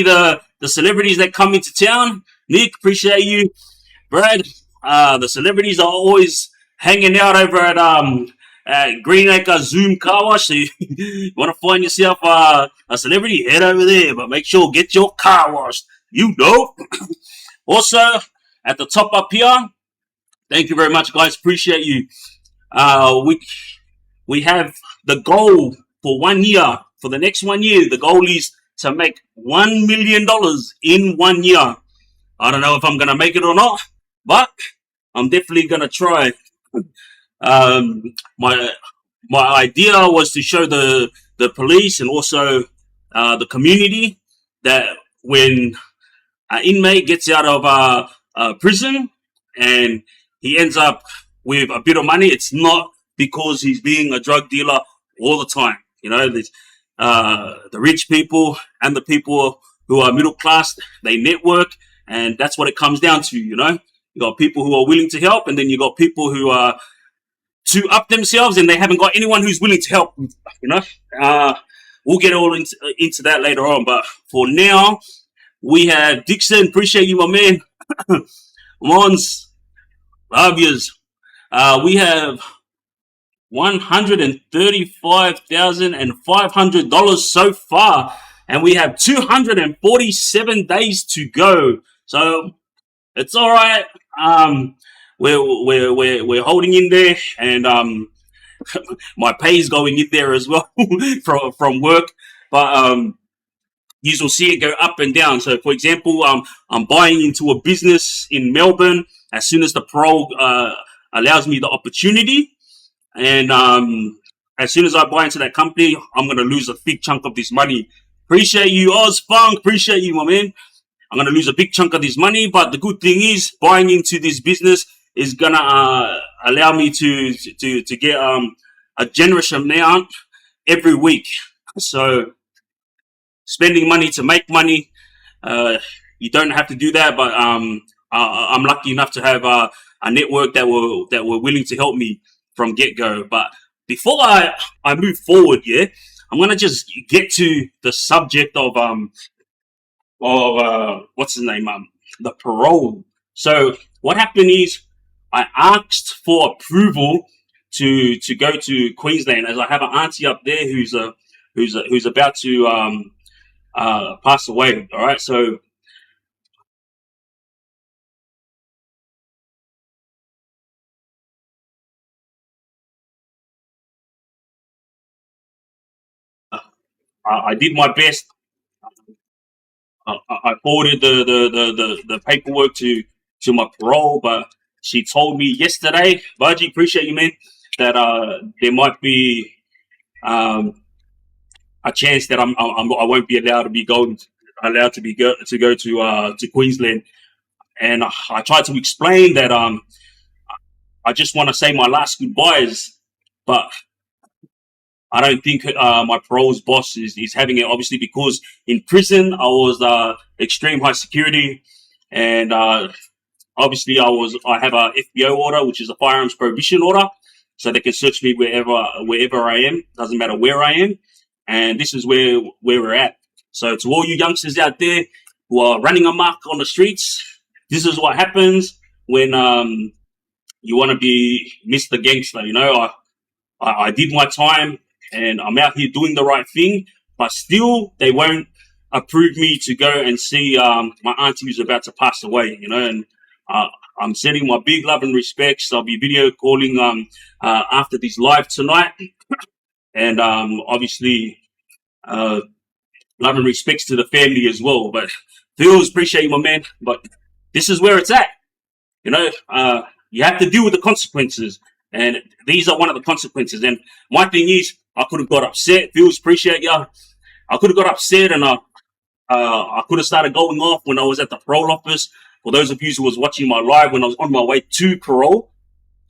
the celebrities that come into town. Nick, appreciate you. Brad, the celebrities are always hanging out over at Greenacre Zoom Car Wash. So you want to find yourself a celebrity, head over there, but make sure get your car washed. You know. Also, at the top up here, thank you very much, guys. Appreciate you. We have the goal for 1 year. For the next 1 year, the goal is to make $1 million in 1 year. I don't know if I'm gonna make it or not, but I'm definitely gonna try. My idea was to show the police and also the community that when an inmate gets out of prison and he ends up with a bit of money, it's not because he's being a drug dealer all the time. You know, the rich people and the people who are middle class, they network, and that's what it comes down to. You know, you got people who are willing to help, and then you got people who are to up themselves, and they haven't got anyone who's willing to help. You know, we'll get all into that later on, but for now, we have Dixon. Appreciate you, my man. Mons, love yous. We have $135,500 so far, and we have 247 days to go. So it's all right. We're holding in there, and my pay's going in there as well from work. But you will see it go up and down. So, for example, I'm buying into a business in Melbourne as soon as the parole allows me the opportunity. And as soon as I buy into that company, I'm going to lose a big chunk of this money. Appreciate you, Ozfunk. Appreciate you, my man. I'm going to lose a big chunk of this money. But the good thing is, buying into this business is going to allow me to get a generous amount every week. So spending money to make money, you don't have to do that. But I'm lucky enough to have a network that were willing to help me from get-go. But before I move forward, I'm gonna just get to the subject of what's his name, the parole. So what happened is I asked for approval to go to Queensland, as I have an auntie up there who's about to pass away. All right, so I did my best. I forwarded the paperwork to my parole, but she told me yesterday, Baji, appreciate you, man, that there might be a chance that I won't be allowed to go to Queensland. And I tried to explain that I just want to say my last goodbyes, but I don't think my parole's boss is having it, obviously, because in prison I was extreme high security, and obviously I have a FBO order, which is a firearms prohibition order, so they can search me wherever I am. Doesn't matter where I am, and this is where we're at. So to all you youngsters out there who are running amok on the streets, this is what happens when you want to be Mr. Gangster. You know, I did my time, and I'm out here doing the right thing, but still they won't approve me to go and see my auntie who's about to pass away, you know, and I'm sending my big love and respects. I'll be video calling after this live tonight, and obviously love and respects to the family as well. But Phils, appreciate you, my man, but this is where it's at, you know. You have to deal with the consequences, and these are one of the consequences. And my thing is, I could have got upset. Phils, appreciate you. I could have got upset, and I could have started going off when I was at the parole office. For those of you who was watching my live when I was on my way to parole,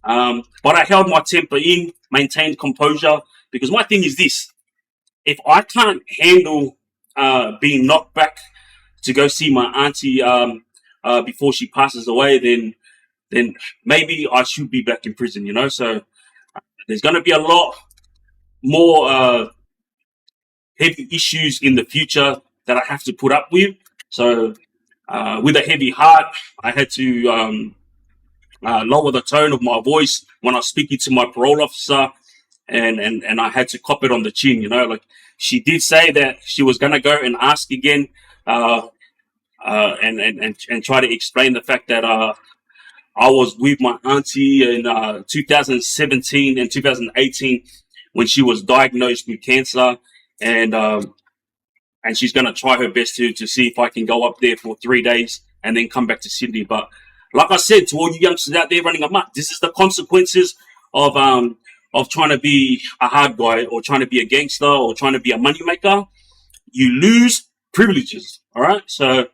but I held my temper in, maintained composure, because my thing is this: if I can't handle being knocked back to go see my auntie before she passes away, then maybe I should be back in prison, you know. So there's going to be a lot more heavy issues in the future that I have to put up with. So with a heavy heart, I had to lower the tone of my voice when I was speaking to my parole officer, and I had to cop it on the chin. Like, she did say that she was gonna go and ask again, and try to explain the fact that I was with my auntie in 2017 and 2018 when she was diagnosed with cancer, and she's gonna try her best to see if I can go up there for 3 days and then come back to Sydney. But like I said, to all you youngsters out there running amok, this is the consequences of trying to be a hard guy, or trying to be a gangster, or trying to be a moneymaker. You lose privileges. All right. So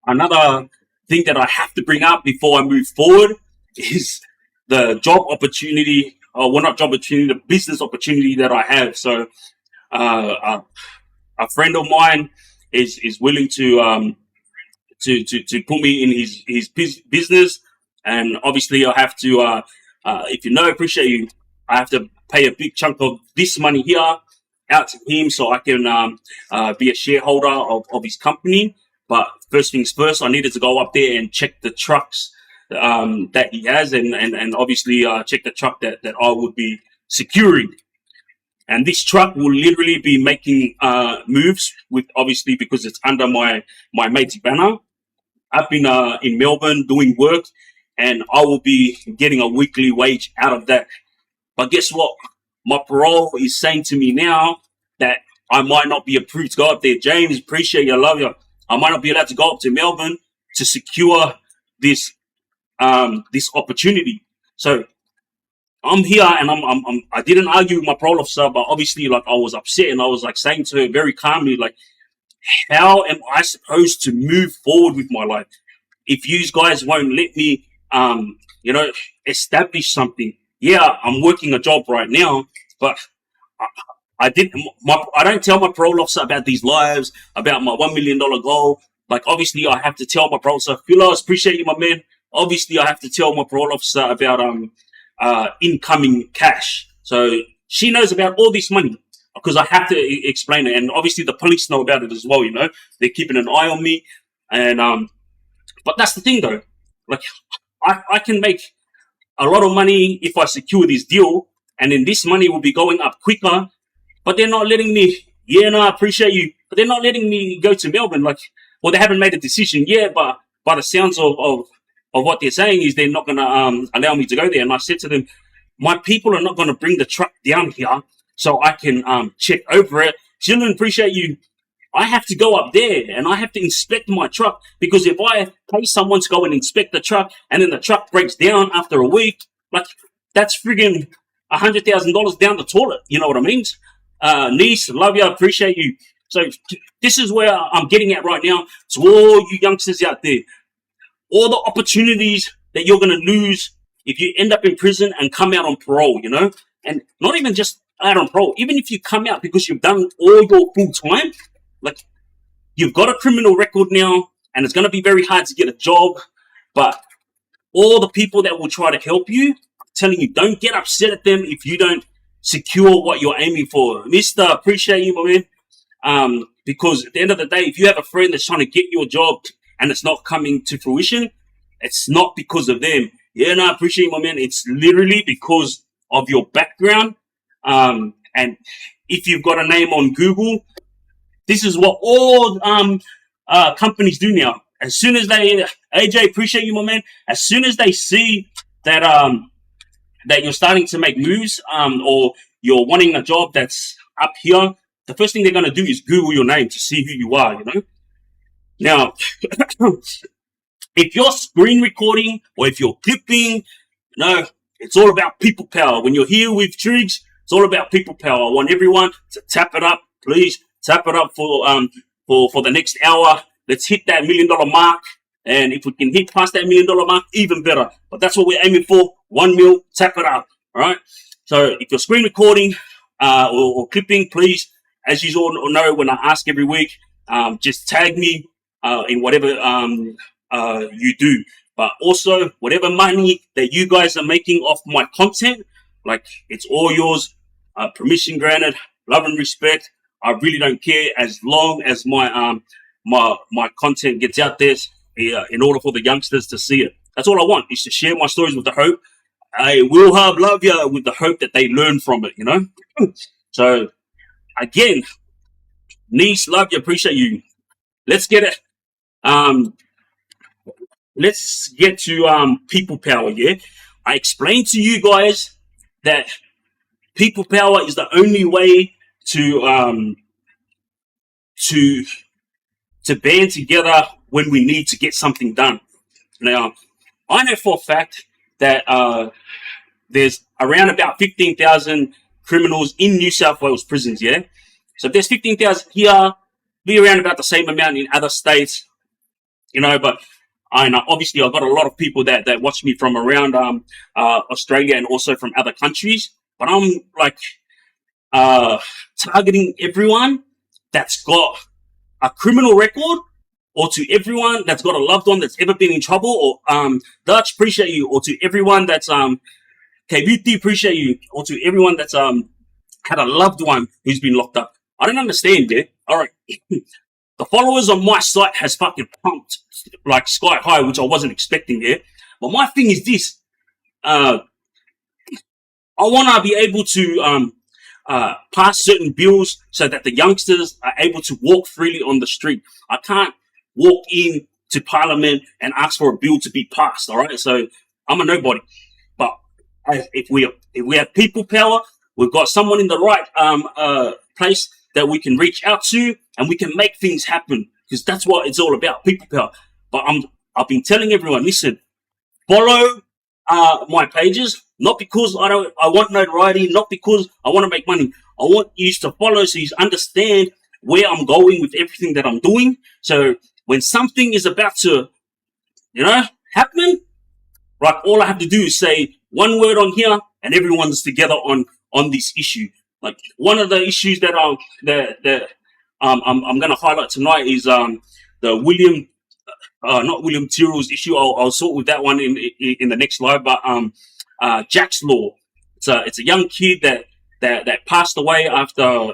another thing that I have to bring up before I move forward is the job opportunity, or well, not job opportunity, the business opportunity that I have. So a friend of mine is willing to put me in his business, and obviously I have to, if you know, appreciate you, I have to pay a big chunk of this money here out to him so I can be a shareholder of his company. But first things first, I needed to go up there and check the trucks that he has, and obviously check the truck that I would be securing. And this truck will literally be making moves with, obviously, because it's under my mate's banner. I've been in Melbourne doing work, and I will be getting a weekly wage out of that. But guess what? My parole is saying to me now that I might not be approved to go up there. James, appreciate you, I love you. I might not be allowed to go up to Melbourne to secure this this opportunity. So I'm here, and I didn't argue with my parole officer, but obviously, like, I was upset, and I was like saying to her very calmly, like, how am I supposed to move forward with my life if you guys won't let me, establish something? Yeah, I'm working a job right now, but I don't tell my parole officer about these lives, about my $1 million goal. Like, obviously, I have to tell my parole officer, Philos, appreciate you, my man. Obviously, I have to tell my parole officer about incoming cash. So she knows about all this money because I have to explain it. And obviously, the police know about it as well. They're keeping an eye on me. And but that's the thing, though. Like, I can make a lot of money if I secure this deal, and then this money will be going up quicker. But they're not letting me. Yeah, no, I appreciate you, but they're not letting me go to Melbourne. Like, well, they haven't made a decision yet, but by the sounds of what they're saying is they're not going to allow me to go there. And I said to them, my people are not going to bring the truck down here so I can check over it. Children, appreciate you. I have to go up there and I have to inspect my truck, because if I pay someone to go and inspect the truck and then the truck breaks down after a week, like, that's friggin' $100,000 down the toilet. You know what I mean? Niece, love you, appreciate you. So this is where I'm getting at right now. To all you youngsters out there, all the opportunities that you're going to lose if you end up in prison and come out on parole, and not even just out on parole, even if you come out because you've done all your full time, like, you've got a criminal record now, and it's going to be very hard to get a job. But all the people that will try to help you, I'm telling you, don't get upset at them if you don't secure what you're aiming for. Mister, appreciate you, my man. Because at the end of the day, if you have a friend that's trying to get you a job and it's not coming to fruition, it's not because of them. Yeah, no, I appreciate you, my man. It's literally because of your background. And if you've got a name on Google, this is what all companies do now. As soon as they, AJ, appreciate you, my man. As soon as they see that that you're starting to make moves, or you're wanting a job that's up here, the first thing they're going to do is Google your name to see who you are, Now, if you're screen recording or if you're clipping, it's all about people power. When you're here with Triggz, it's all about people power. I want everyone to tap it up, please. Tap it up for the next hour. Let's hit that $1 million mark. And if we can hit past that $1 million mark, even better. But that's what we're aiming for. 1 mil, tap it up. All right. So if you're screen recording or clipping, please, as you all know, when I ask every week, just tag me in whatever you do. But also, whatever money that you guys are making off my content, like, it's all yours. Permission granted, love and respect. I really don't care as long as my content gets out there in order for the youngsters to see it. That's all I want, is to share my stories with the hope. I will have love you with the hope that they learn from it, So again, niece, love you, appreciate you. Let's get it. Let's get to people power. Yeah, I explained to you guys that people power is the only way to band together when we need to get something done. Now, I know for a fact that there's around about 15,000 criminals in New South Wales prisons. Yeah, so if there's 15,000 here, be around about the same amount in other states. But I know obviously I've got a lot of people that watch me from around Australia and also from other countries. But I'm like targeting everyone that's got a criminal record, or to everyone that's got a loved one that's ever been in trouble, or Dutch, appreciate you, or to everyone that's KBT, appreciate you, or to everyone that's had a loved one who's been locked up. I don't understand it. All right. The followers on my site has fucking pumped like sky high, which I wasn't expecting there. But my thing is this. I want to be able to pass certain bills so that the youngsters are able to walk freely on the street. I can't walk in to Parliament and ask for a bill to be passed, all right? So I'm a nobody. But if we have people power, we've got someone in the right place that we can reach out to, and we can make things happen, because that's what it's all about, people power. But I've been telling everyone, listen, follow my pages, not because I want notoriety, not because I want to make money. I want you to follow so you understand where I'm going with everything that I'm doing. So when something is about to, happen, like all I have to do is say one word on here, and everyone's together on this issue. Like one of the issues that I'm going to highlight tonight is the not William Tyrrell's issue. I'll sort with that one in the next live. But Jack's Law. It's a young kid that passed away after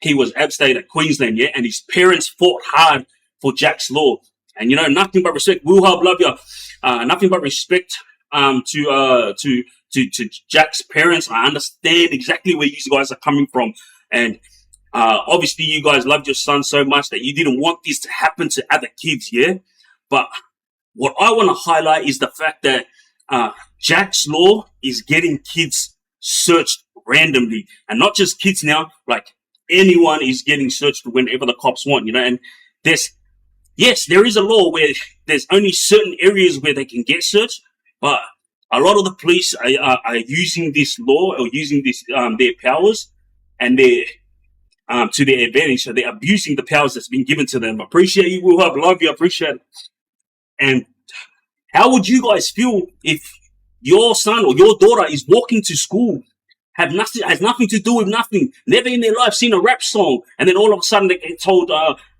he was abstained at Queensland, yeah, and his parents fought hard for Jack's Law. And nothing but respect. Will have love you. Nothing but respect to Jack's parents. I understand exactly where you guys are coming from, and obviously you guys loved your son so much that you didn't want this to happen to other kids, yeah. But what I want to highlight is the fact that Jack's Law is getting kids searched randomly, and not just kids now. Like anyone is getting searched whenever the cops want, and there is a law where there's only certain areas where they can get searched, but a lot of the police are using this law, or using this their powers and their to their advantage. So they're abusing the powers that's been given to them. Appreciate you, Will Hub, love you, appreciate it. And how would you guys feel if your son or your daughter is walking to school, has nothing to do with nothing, never in their life seen a rap song, and then all of a sudden they get told,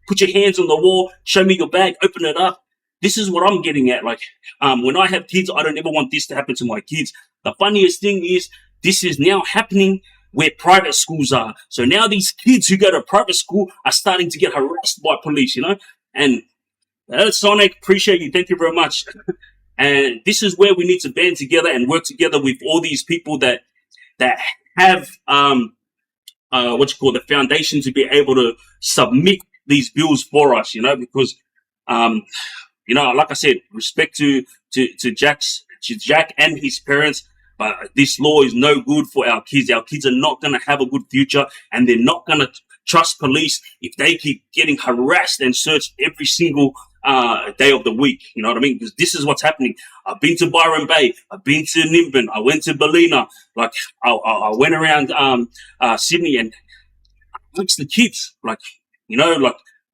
put your hands on the wall, show me your bag, open it up. This is what I'm getting at. Like, when I have kids, I don't ever want this to happen to my kids. The funniest thing is, this is now happening where private schools are. So now these kids who go to private school are starting to get harassed by police, And Sonic, appreciate you. Thank you very much. And this is where we need to band together and work together with all these people that have the foundation to be able to submit these bills for us, because like I said, respect to Jack and his parents, but this law is no good for our kids. Our kids are not going to have a good future, and they're not going to trust police if they keep getting harassed and searched every single day of the week. You know what I mean? Because this is what's happening. I've been to Byron Bay. I've been to Nimbin. I went to Ballina. Like, I went around Sydney, and I asked the kids, like,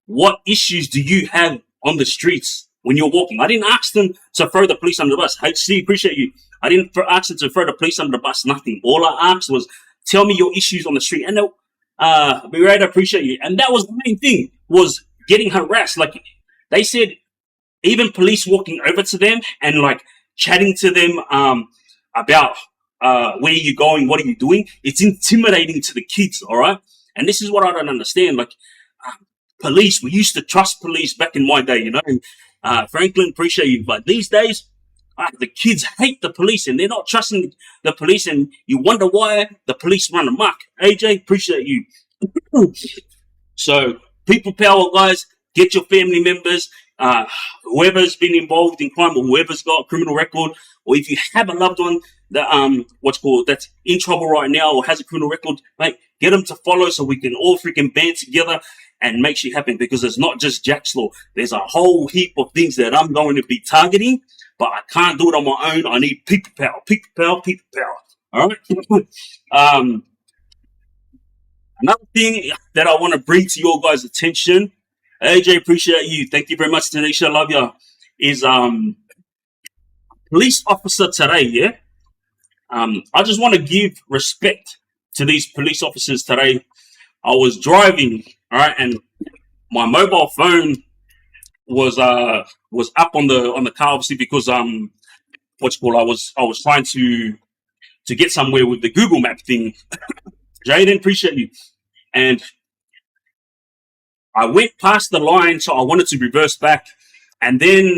what issues do you have on the streets when you're walking? I didn't ask them to throw the police under the bus. HC, appreciate you. I didn't ask them to throw the police under the bus, nothing. All I asked was, tell me your issues on the street. And be right, I appreciate you. And that was the main thing, was getting harassed. Like, they said, even police walking over to them and like chatting to them about where you're going, what are you doing? It's intimidating to the kids, all right? And this is what I don't understand. Like, police, we used to trust police back in my day, you know. And, Franklin, appreciate you. But these days, the kids hate the police and they're not trusting the police. And you wonder why the police run amok. AJ, appreciate you. So, people power, guys. Get your family members, whoever's been involved in crime or whoever's got a criminal record, or if you have a loved one that that's in trouble right now or has a criminal record, mate, get them to follow so we can all freaking band together and make shit happen. Because it's not just Jack's Law. There's a whole heap of things that I'm going to be targeting, but I can't do it on my own. I need people power, people power, people power. All right. Another thing that I want to bring to your guys' attention, AJ, appreciate you. Thank you very much, Tanisha. Love you. Is police officer today, yeah? I just want to give respect to these police officers today. I was driving, all right, and my mobile phone was up on the car, obviously, because I was trying to get somewhere with the Google Map thing. Jaden, appreciate you. And I went past the line, so I wanted to reverse back. And then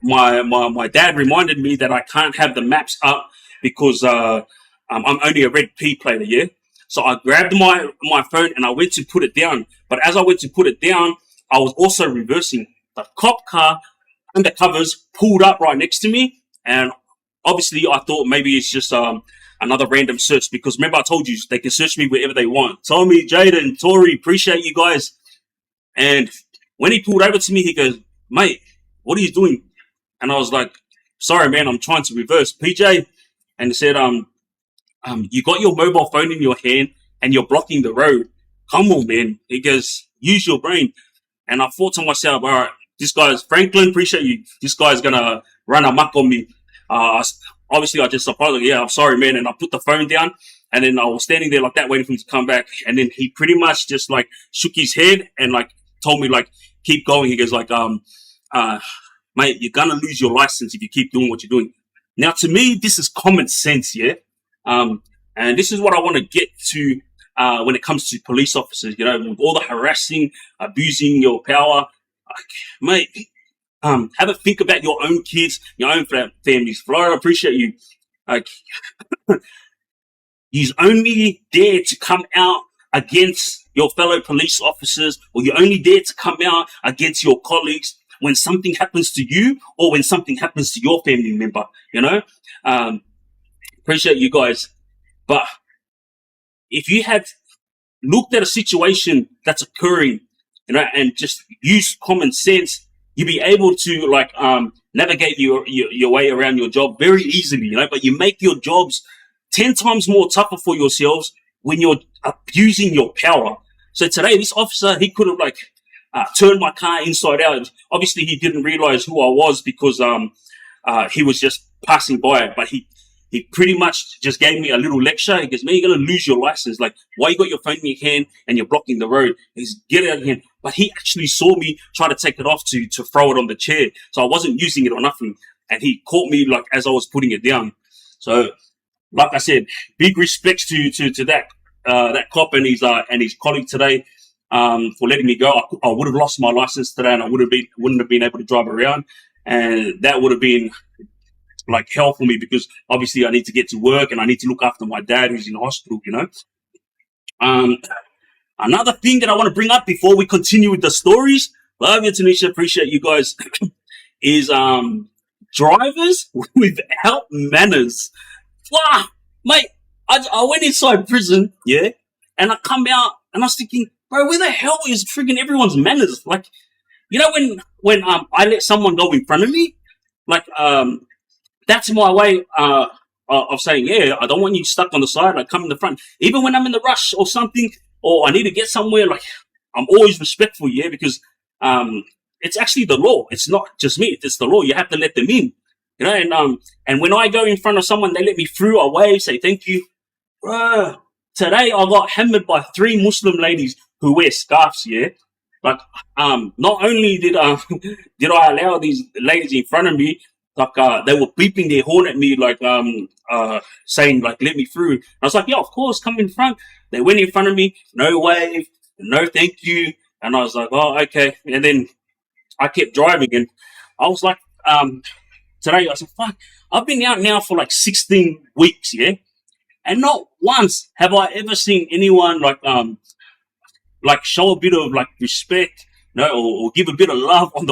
my dad reminded me that I can't have the maps up because I'm only a red P player, yeah? So I grabbed my phone and I went to put it down. But as I went to put it down, I was also reversing. The cop car undercovers pulled up right next to me. And obviously I thought maybe it's just another random search, because remember I told you they can search me wherever they want. Tommy, Jaden, Tori, appreciate you guys. And when he pulled over to me, he goes, mate, what are you doing? And I was like, sorry, man, I'm trying to reverse. PJ, and he said, you got your mobile phone in your hand and you're blocking the road. Come on, man. He goes, use your brain. And I thought to myself, all right, this guy's Franklin, appreciate you. This guy's going to run amok on me. Obviously, I just apologized. Yeah, I'm sorry, man. And I put the phone down. And then I was standing there like that, waiting for him to come back. And then he pretty much just like shook his head and like told me like, keep going. He goes like, mate, you're going to lose your license if you keep doing what you're doing. Now, to me, this is common sense, yeah? And this is what I want to get to when it comes to police officers, you know, with all the harassing, abusing your power. Like, mate, have a think about your own kids, your own families. Flora, I appreciate you. Like, he's only there to come out against your fellow police officers, or you're only there to come out against your colleagues when something happens to you or when something happens to your family member, you know? Appreciate you guys. But if you had looked at a situation that's occurring, you know, and just use common sense, you'd be able to like navigate your way around your job very easily, you know. But you make your jobs 10 times more tougher for yourselves when you're abusing your power. So today, this officer, he could have like turned my car inside out. Obviously, he didn't realize who I was because he was just passing by it. But he pretty much just gave me a little lecture. He goes, man, you're going to lose your license. Like, why you got your phone in your hand and you're blocking the road? He's get it out of your hand. But he actually saw me try to take it off to throw it on the chair. So I wasn't using it or nothing. And he caught me like as I was putting it down. So, like I said, big respects to that cop and his colleague today for letting me go. I would have lost my license today and I wouldn't have been able to drive around. And that would have been like hell for me because obviously I need to get to work and I need to look after my dad who's in hospital, you know. Another thing that I want to bring up before we continue with the stories, love you, Tanisha, appreciate you guys, is drivers without manners. Wow, mate, I went inside prison, yeah, and I come out and I was thinking, bro, where the hell is friggin' everyone's manners? Like, you know, when I let someone go in front of me, like that's my way of saying, yeah, I don't want you stuck on the side. Like, come in the front. Even when I'm in the rush or something, or I need to get somewhere, like, I'm always respectful, yeah, because it's actually the law. It's not just me. It's the law. You have to let them in, you know. And when I go in front of someone, they let me through. I wave, say thank you. Bruh, today I got hammered by 3 Muslim ladies who wear scarves, yeah. Like, not only did I allow these ladies in front of me, like they were beeping their horn at me, like saying like let me through. I was like, yeah, of course, come in front. They went in front of me, no wave, no thank you, and I was like, oh, okay. And then I kept driving, and I was like, today I said, fuck, I've been out now for like 16 weeks, yeah, and not once have I ever seen anyone like show a bit of like respect, or give a bit of love on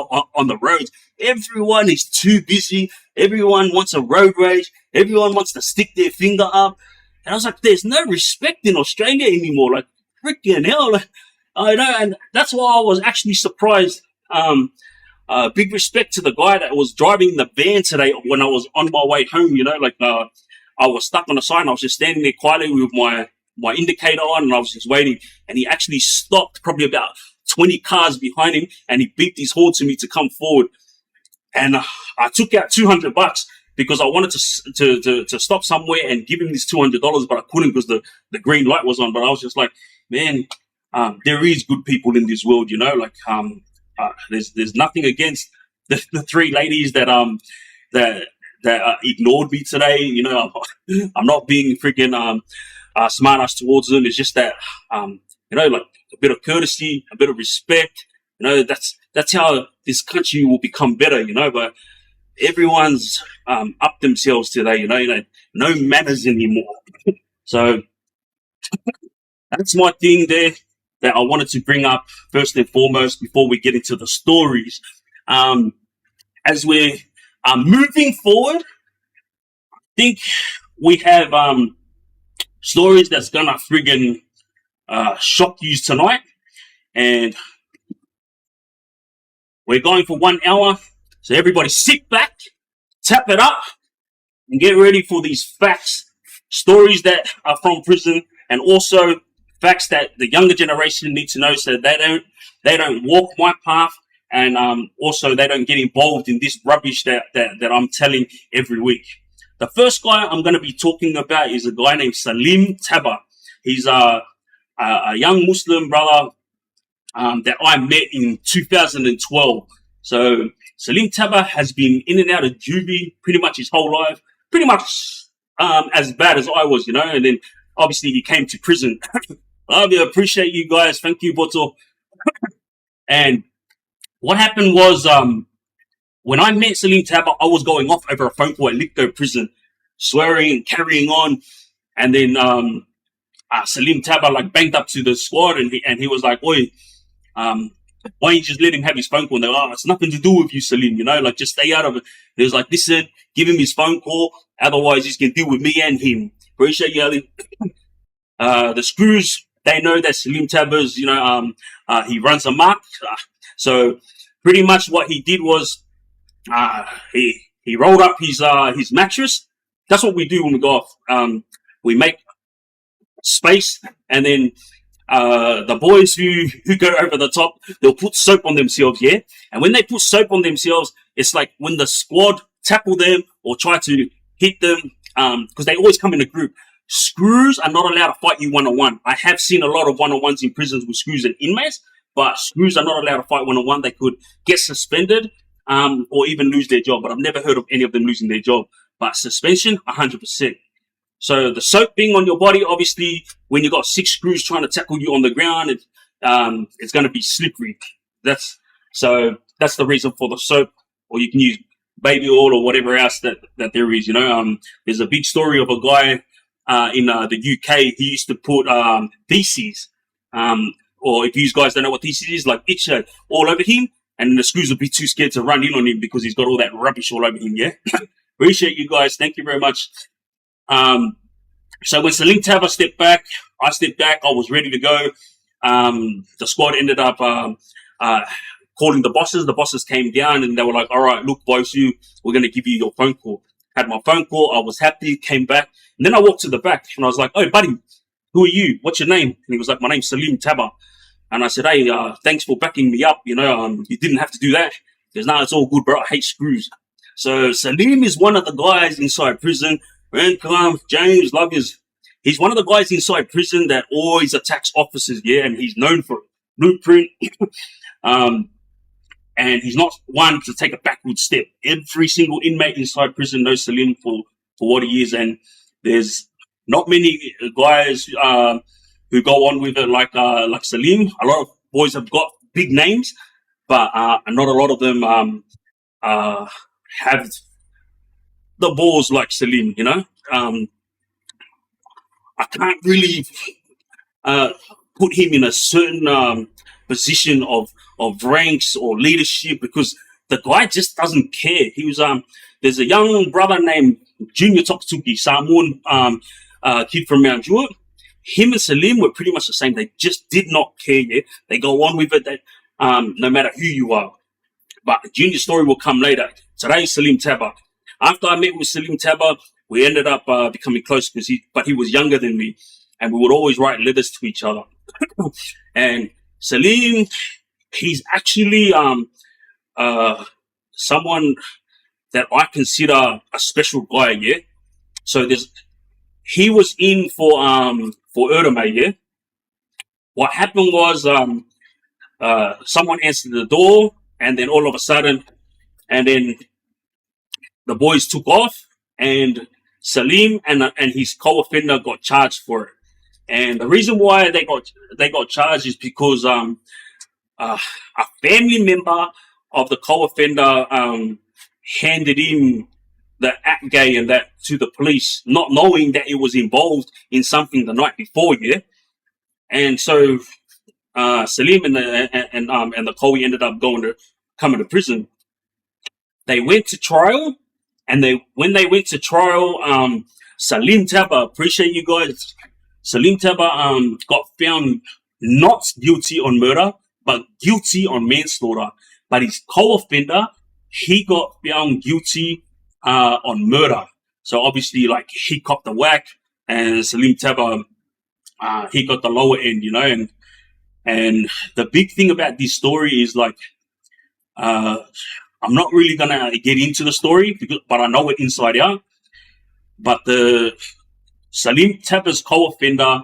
the roads. Everyone is too busy. Everyone wants a road rage. Everyone wants to stick their finger up. And I was like, there's no respect in Australia anymore. Like, freaking hell. Like, I know, and that's why I was actually surprised. Big respect to the guy that was driving the van today when I was on my way home. I was stuck on the side and I was just standing there quietly with my indicator on, and I was just waiting, and he actually stopped probably about 20 cars behind him, and he beeped his horn to me to come forward. And I took out $200 because I wanted to stop somewhere and give him this $200, but I couldn't because the green light was on. But I was just like, man, there is good people in this world, there's nothing against the three ladies that ignored me today. I'm not being freaking smart ass towards them. It's just that like a bit of courtesy, a bit of respect. That's how this country will become better. But everyone's up themselves today. No manners anymore. So that's my thing there that I wanted to bring up first and foremost before we get into the stories. As we're moving forward, I think we have stories that's gonna friggin' shock you tonight, and we're going for 1 hour. So everybody sit back, tap it up, and get ready for these facts, stories that are from prison, and also facts that the younger generation need to know so they don't walk my path, and also they don't get involved in this rubbish that I'm telling every week. The first guy I'm going to be talking about is a guy named Salim Tabbah. He's a young Muslim brother that I met in 2012. So Salim Tabbah has been in and out of juvie pretty much his whole life, pretty much as bad as I was, and then obviously he came to prison. I appreciate you guys. Thank you, Boto. And what happened was, when I met Salim Tabbah, I was going off over a phone call at Lithgow prison, swearing and carrying on. And then Salim Tabbah like banged up to the squad, and he was like, "Oi, why don't you just let him have his phone call?" And they're like, "Oh, it's nothing to do with you, Salim. Just stay out of it." He was like, "Listen, give him his phone call, otherwise he's gonna deal with me and him." Appreciate you, Ali. The screws, they know that Salim Tabbah's, he runs amok. So pretty much what he did was, he rolled up his mattress. That's what we do when we go off. We make space, and then the boys who go over the top, they'll put soap on themselves, yeah? And when they put soap on themselves, it's like when the squad tackle them or try to hit them, because they always come in a group. Screws are not allowed to fight you one-on-one. I have seen a lot of one-on-ones in prisons with screws and inmates, but screws are not allowed to fight one-on-one. They could get suspended or even lose their job, but I've never heard of any of them losing their job. But suspension, 100%. So the soap being on your body, obviously, when you got 6 screws trying to tackle you on the ground, it's going to be slippery. That's the reason for the soap, or you can use baby oil or whatever else that there is. There's a big story of a guy in the UK. He used to put theses, or if you guys don't know what theses is, like itch all over him, and the screws would be too scared to run in on him because he's got all that rubbish all over him. Yeah, appreciate you guys. Thank you very much. So when Salim Tabbah stepped back, I stepped back. I was ready to go. The squad ended up calling the bosses. The bosses came down and they were like, "All right, look, VAIUSU, we're going to give you your phone call." Had my phone call. I was happy. Came back, and then I walked to the back and I was like, "Oh, buddy, who are you? What's your name?" And he was like, "My name's Salim Tabbah." And I said, "Hey, thanks for backing me up. You didn't have to do that." He goes, "No, it's all good, bro. I hate screws." So Salim is one of the guys inside prison. James, love yous. He's one of the guys inside prison that always attacks officers, yeah, and he's known for it. Blueprint. and he's not one to take a backward step. Every single inmate inside prison knows Salim for what he is, and there's not many guys who go on with it like Salim. A lot of boys have got big names, but not a lot of them have the balls like Salim. You know, I can't really put him in a certain position of ranks or leadership, because the guy just doesn't care. He was there's a young brother named Junior Toksuki, Samoan kid from Mount Druitt. Him and Salim were pretty much the same. They just did not care. Yeah? They go on with it. That no matter who you are. But Junior's story will come later. Today, Salim Tabbah. After I met with Salim Tabbah, we ended up becoming close but he was younger than me, and we would always write letters to each other. And Salim, he's actually someone that I consider a special guy. Yeah. So he was in for Erdemay, yeah. What happened was someone answered the door, and then all of a sudden, and then the boys took off, and Salim and his co-offender got charged for it. And the reason why they got charged is because a family member of the co-offender handed in the act gay and that to the police, not knowing that it was involved in something the night before, yeah. And so Salim and the co-e ended up coming to prison. They went to trial, and when they went to trial, Salim Tabbah, appreciate you guys. Salim Tabbah got found not guilty on murder, but guilty on manslaughter. But his co-offender, he got found guilty on murder. So obviously, like, he copped the whack, and Salim Tabbah, he got the lower end, you know. And the big thing about this story is, like, I'm not really gonna get into the story, but I know it inside out. But the Salim Tabbah's co-offender,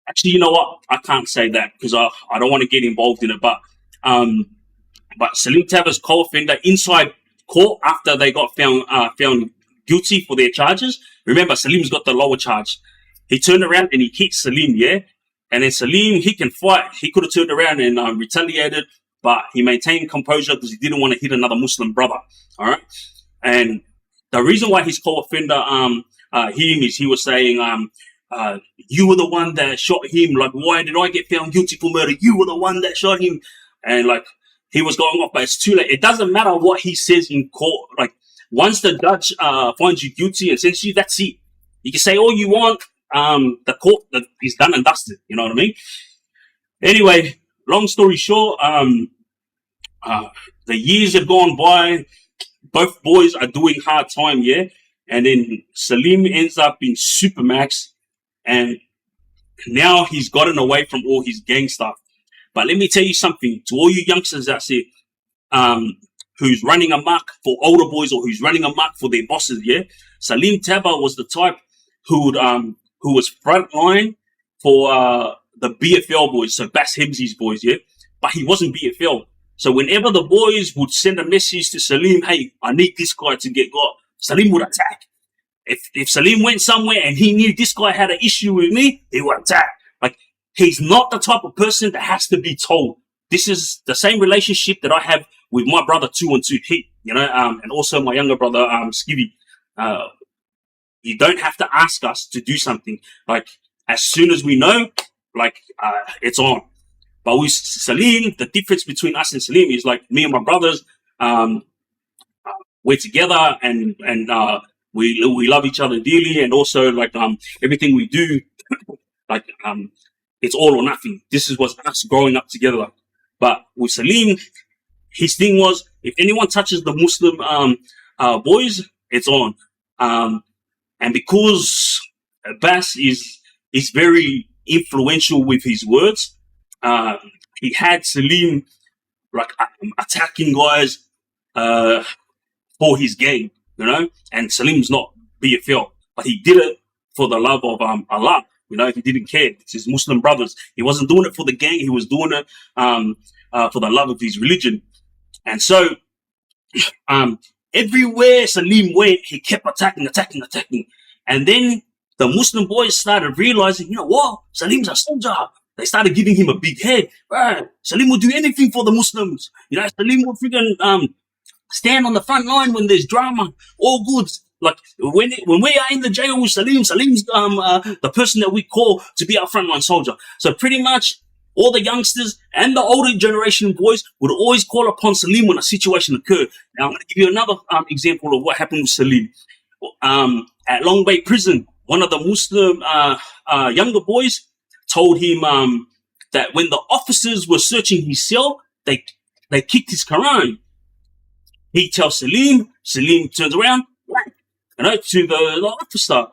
actually, you know what? I can't say that because I don't want to get involved in it. But Salim Tabbah's co-offender inside court, after they got found guilty for their charges. Remember, Salim's got the lower charge. He turned around and he hit Salim, yeah. And then Salim, he can fight. He could have turned around and retaliated, but he maintained composure because he didn't want to hit another Muslim brother. All right. And the reason why his co-offender hit him is he was saying, you were the one that shot him. Like, why did I get found guilty for murder? You were the one that shot him. And like, he was going off, but it's too late. It doesn't matter what he says in court. Like, once the judge finds you guilty and sends you, that's it. You can say all you want. The court is done and dusted. You know what I mean? Anyway, long story short, the years have gone by. Both boys are doing hard time, yeah. And then Salim ends up in Supermax, and now he's gotten away from all his gang stuff. But let me tell you something, to all you youngsters out there, who's running amok for older boys or who's running amok for their bosses, yeah. Salim Tabbah was the type who was front line for the BFL boys, so Bass Hemsey's boys, yeah. But he wasn't BFL. So whenever the boys would send a message to Salim, hey, I need this guy to get got, Salim would attack. If Salim went somewhere and he knew this guy had an issue with me, he would attack. Like, he's not the type of person that has to be told. This is the same relationship that I have with my brother 212 Heat, you know, and also my younger brother Skivvy. You don't have to ask us to do something. Like, as soon as we know, like, it's on. But with Salim, the difference between us and Salim is, like, me and my brothers, we're together and we love each other dearly, and also, like, everything we do, like, it's all or nothing. This was us growing up together. But with Salim, his thing was, if anyone touches the Muslim boys, it's on. And because Bass is very influential with his words, he had Salim, like, attacking guys for his gang, you know. And Salim's not BFL, but he did it for the love of Allah. You know, he didn't care. It's his Muslim brothers. He wasn't doing it for the gang. He was doing it for the love of his religion. And so, everywhere Salim went, he kept attacking. And then the Muslim boys started realizing, you know what? Salim's a soldier. They started giving him a big head. Bro, Salim will do anything for the Muslims. You know, Salim will freaking stand on the front line when there's drama. All good. Like when we are in the jail with Salim's the person that we call to be our frontline soldier. So pretty much all the youngsters and the older generation boys would always call upon Salim when a situation occurred. Now I'm going to give you another example of what happened with Salim. At Long Bay Prison, one of the Muslim younger boys told him that when the officers were searching his cell, they kicked his Quran. He tells Salim turns around, to the officer,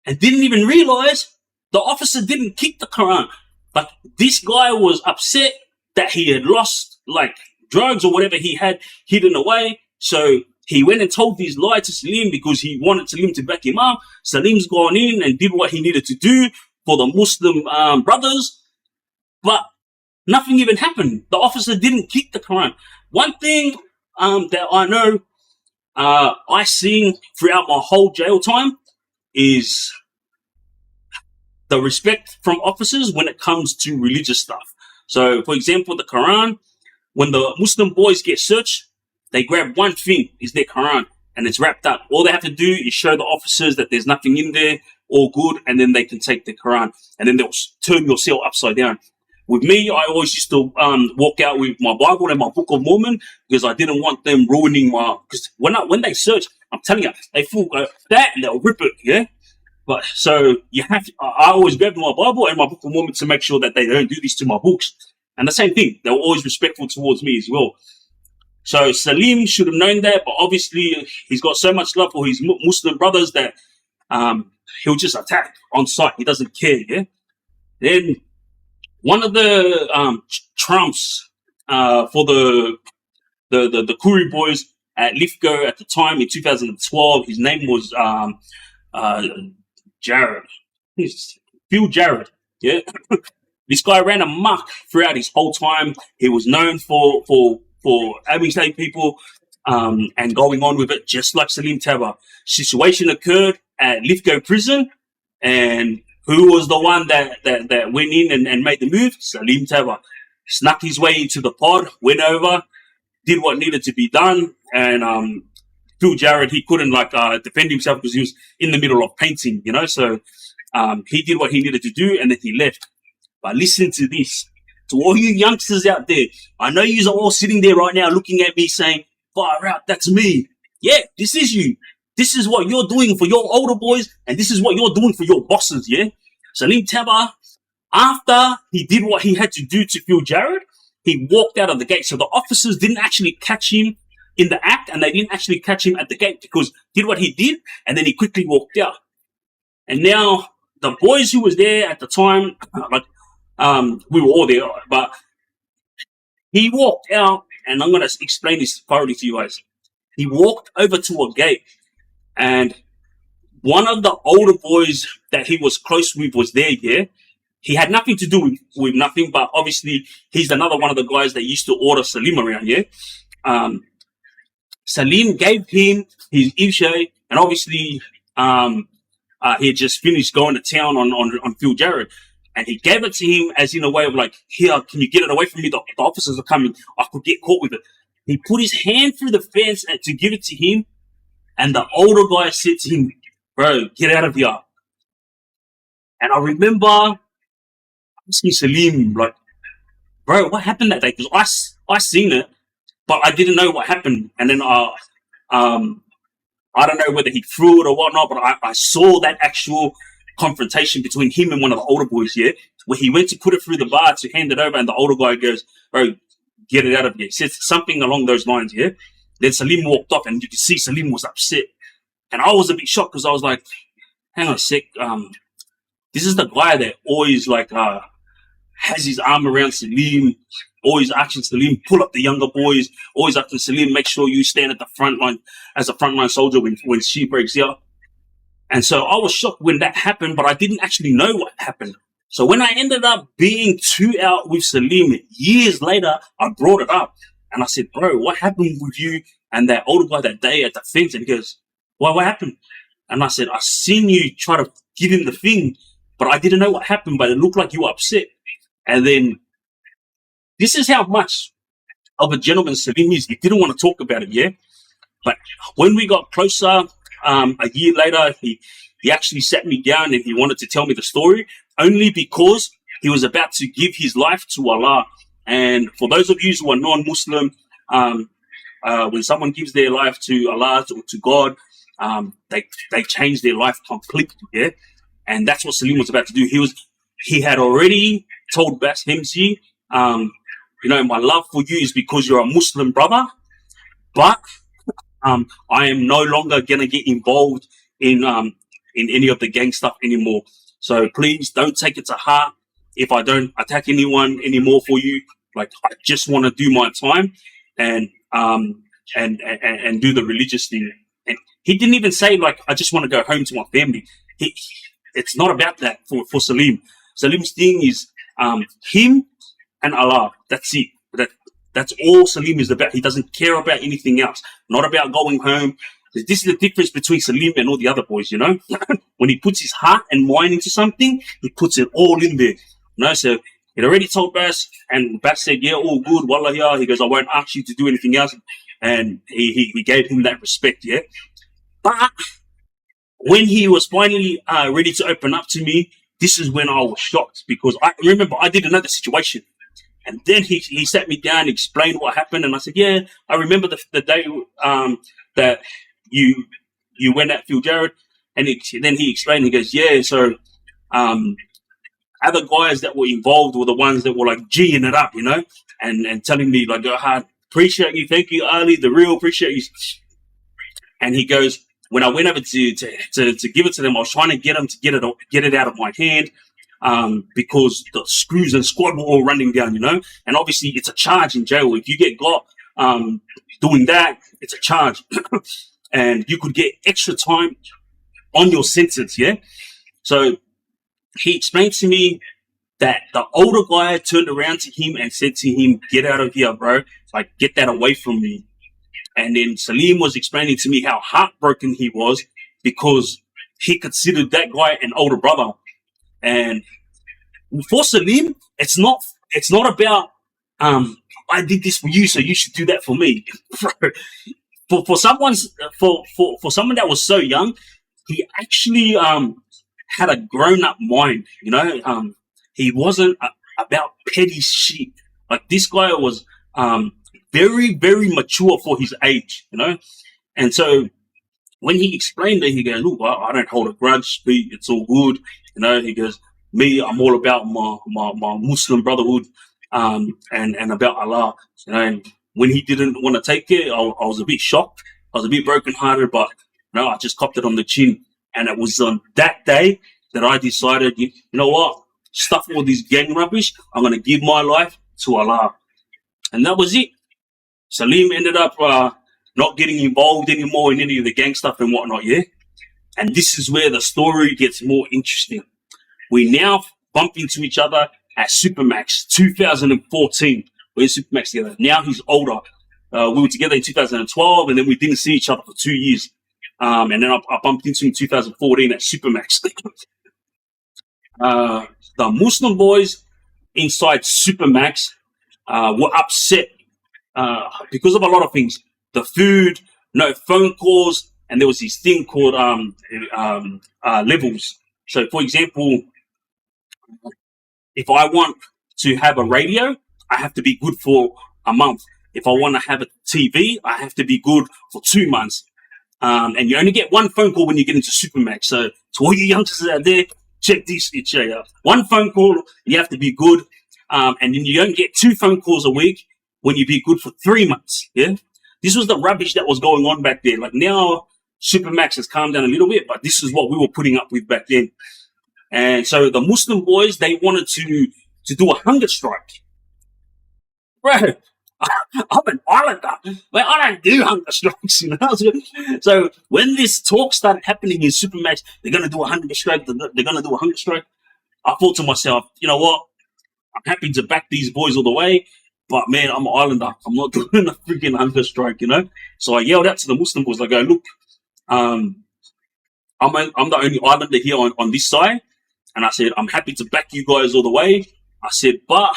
and didn't even realize the officer didn't kick the Quran. Like, this guy was upset that he had lost, like, drugs or whatever he had hidden away. So he went and told this lie to Salim because he wanted Salim to back him up. Salim's gone in and did what he needed to do for the Muslim brothers, but nothing even happened. The officer didn't kick the Quran. One thing that I know I seen throughout my whole jail time is the respect from officers when it comes to religious stuff. So, for example, the Quran, when the Muslim boys get searched, they grab one thing, is their Quran, and it's wrapped up. All they have to do is show the officers that there's nothing in there, all good, and then they can take the Quran, and then they'll turn your cell upside down. With me, I always used to walk out with my Bible and my Book of Mormon because I didn't want them ruining my. Because when they search, I'm telling you, they full that and they'll rip it, yeah. But so you have to. I always grab my Bible and my Book of Mormon to make sure that they don't do this to my books. And the same thing, they were always respectful towards me as well. So Salim should have known that, but obviously he's got so much love for his Muslim brothers that he'll just attack on sight. He doesn't care, yeah. Then one of the trumps for the Kuri boys at Lithgow at the time in 2012, his name was Jared. Phil Jared, yeah. This guy ran amok throughout his whole time. He was known for having saved people and going on with it, just like Salim Tabbah. Situation occurred at Lithgow prison, and who was the one that went in and made the move? Salim Tabbah. Snuck his way into the pod, went over, did what needed to be done, and Phil Jared, he couldn't defend himself because he was in the middle of painting, you know. So he did what he needed to do, and then he left. But listen to this. To all you youngsters out there, I know you are all sitting there right now looking at me saying, far out, that's me. Yeah, this is you. This is what you're doing for your older boys, and this is what you're doing for your bosses, yeah? Salim Tabbah, after he did what he had to do to Phil Jared, he walked out of the gate. So the officers didn't actually catch him in the act, and they didn't actually catch him at the gate because he did what he did, and then he quickly walked out. And now the boys who was there at the time, we were all there, but he walked out, and I'm going to explain this thoroughly to you guys. He walked over to a gate, and one of the older boys that he was close with was there, yeah? He had nothing to do with nothing, but obviously he's another one of the guys that used to order Salim around, yeah? Salim gave him his Ishay, and obviously he had just finished going to town on Phil Jared. And he gave it to him as in a way of like, here, can you get it away from me? The officers are coming. I could get caught with it. He put his hand through the fence to give it to him. And the older guy said to him, bro, get out of here. And I remember asking Salim, like, bro, what happened that day? Because I seen it, but I didn't know what happened. And then I don't know whether he threw it or whatnot, but I saw that actual confrontation between him and one of the older boys, yeah, where he went to put it through the bar to hand it over, and the older guy goes, bro, get it out of here. He said something along those lines, yeah. Then Salim walked off, and you could see Salim was upset. And I was a bit shocked because I was like, hang on a sec, this is the guy that always has his arm around Salim, always asking Salim, pull up the younger boys, always asking Salim, make sure you stand at the front line as a frontline soldier when she breaks out. And so I was shocked when that happened, but I didn't actually know what happened. So when I ended up being 2 out with Salim years later, I brought it up and I said, bro, what happened with you and that older guy that day at the fence? And he goes, well, what happened? And I said, I seen you try to give him the thing, but I didn't know what happened, but it looked like you were upset. And then this is how much of a gentleman Salim is. He didn't want to talk about it, yeah? But when we got closer, a year later, he actually sat me down and he wanted to tell me the story, only because he was about to give his life to Allah. And for those of you who are non-Muslim, when someone gives their life to Allah or to God, they change their life completely, yeah? And that's what Salim was about to do. He had already told Bas Hemsi, my love for you is because you're a Muslim brother, but I am no longer gonna get involved in any of the gang stuff anymore. So please don't take it to heart if I don't attack anyone anymore for you. Like, I just want to do my time and do the religious thing. And he didn't even say, like, I just want to go home to my family. It's not about that for Salim. Salim's thing is him and Allah. That's it. That's all Salim is about. He doesn't care about anything else. Not about going home. This is the difference between Salim and all the other boys, you know? When he puts his heart and mind into something, he puts it all in there. So he'd already told Bas, and Bas said, yeah, all good, wallah, yeah. He goes, I won't ask you to do anything else. And he gave him that respect, yeah? But when he was finally ready to open up to me, this is when I was shocked, because I remember I didn't know the situation. And then he sat me down, explained what happened, and I said, yeah, I remember the day that you went at Phil Jarrett. And then he explained, he goes, yeah, so other guys that were involved were the ones that were like G'ing it up, you know, and telling me like, I appreciate you, thank you, Ali, the real appreciate you. And he goes, when I went over to give it to them, I was trying to get them to get it out of my hand. Because the screws and squad were all running down, you know, and obviously it's a charge in jail. If you get got doing that, it's a charge, and you could get extra time on your sentence. Yeah. So he explained to me that the older guy turned around to him and said to him, "Get out of here, bro! Like, get that away from me." And then Salim was explaining to me how heartbroken he was because he considered that guy an older brother. And for Salim, it's not about I did this for you, so you should do that for me. for someone that was so young, he actually had a grown up mind. You know, he wasn't about petty shit. Like, this guy was very, very mature for his age. You know, and so when he explained it, he goes, "Look, I don't hold a grudge. It's all good." You know, he goes, me, I'm all about my Muslim brotherhood, and about Allah. You know, and when he didn't want to take it, I was a bit shocked. I was a bit brokenhearted, but no, I just copped it on the chin. And it was on that day that I decided, you know what, stuff all this gang rubbish. I'm going to give my life to Allah. And that was it. Salim ended up not getting involved anymore in any of the gang stuff and whatnot, yeah? And this is where the story gets more interesting. We now bump into each other at Supermax 2014. We're in Supermax together. Now he's older. We were together in 2012, and then we didn't see each other for 2 years. And then I bumped into him in 2014 at Supermax. The Muslim boys inside Supermax were upset because of a lot of things. The food, no phone calls, and there was this thing called levels. So, for example, if I want to have a radio, I have to be good for a month. If I want to have a TV, I have to be good for 2 months. And you only get one phone call when you get into Supermax. So, to all you youngsters out there, check this. It's one phone call, you have to be good. And then you don't get 2 phone calls a week when you be good for 3 months. Yeah. This was the rubbish that was going on back then. Like, now, Supermax has calmed down a little bit, but this is what we were putting up with back then. And so the Muslim boys, they wanted to do a hunger strike. Bro, I'm an islander. Well, I don't do hunger strikes, you know. So when this talk started happening in Supermax, they're going to do a hunger strike. I thought to myself, you know what? I'm happy to back these boys all the way, but man, I'm an islander. I'm not doing a freaking hunger strike, you know? So I yelled out to the Muslim boys, I go, look, um, I'm the only islander here on this side. And I said, I'm happy to back you guys all the way. I said, but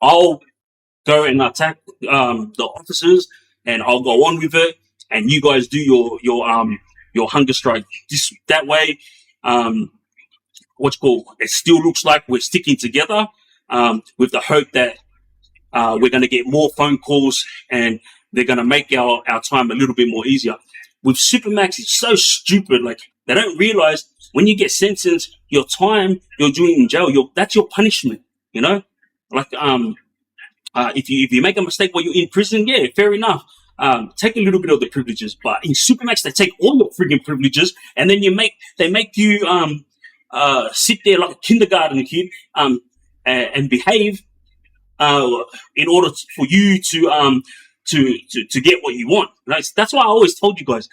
I'll go and attack the officers, and I'll go on with it, and you guys do your hunger strike. Just that way, it still looks like we're sticking together, with the hope that we're going to get more phone calls and they're going to make our time a little bit more easier. With Supermax, it's so stupid. Like, they don't realize when you get sentenced, your time you're doing in jail, that's your punishment, you know? Like, if you make a mistake while you're in prison, yeah, fair enough. Take a little bit of the privileges, but in Supermax, they take all your freaking privileges, and then they make you sit there like a kindergarten kid and behave in order for you to get what you want. Right? That's why I always told you guys,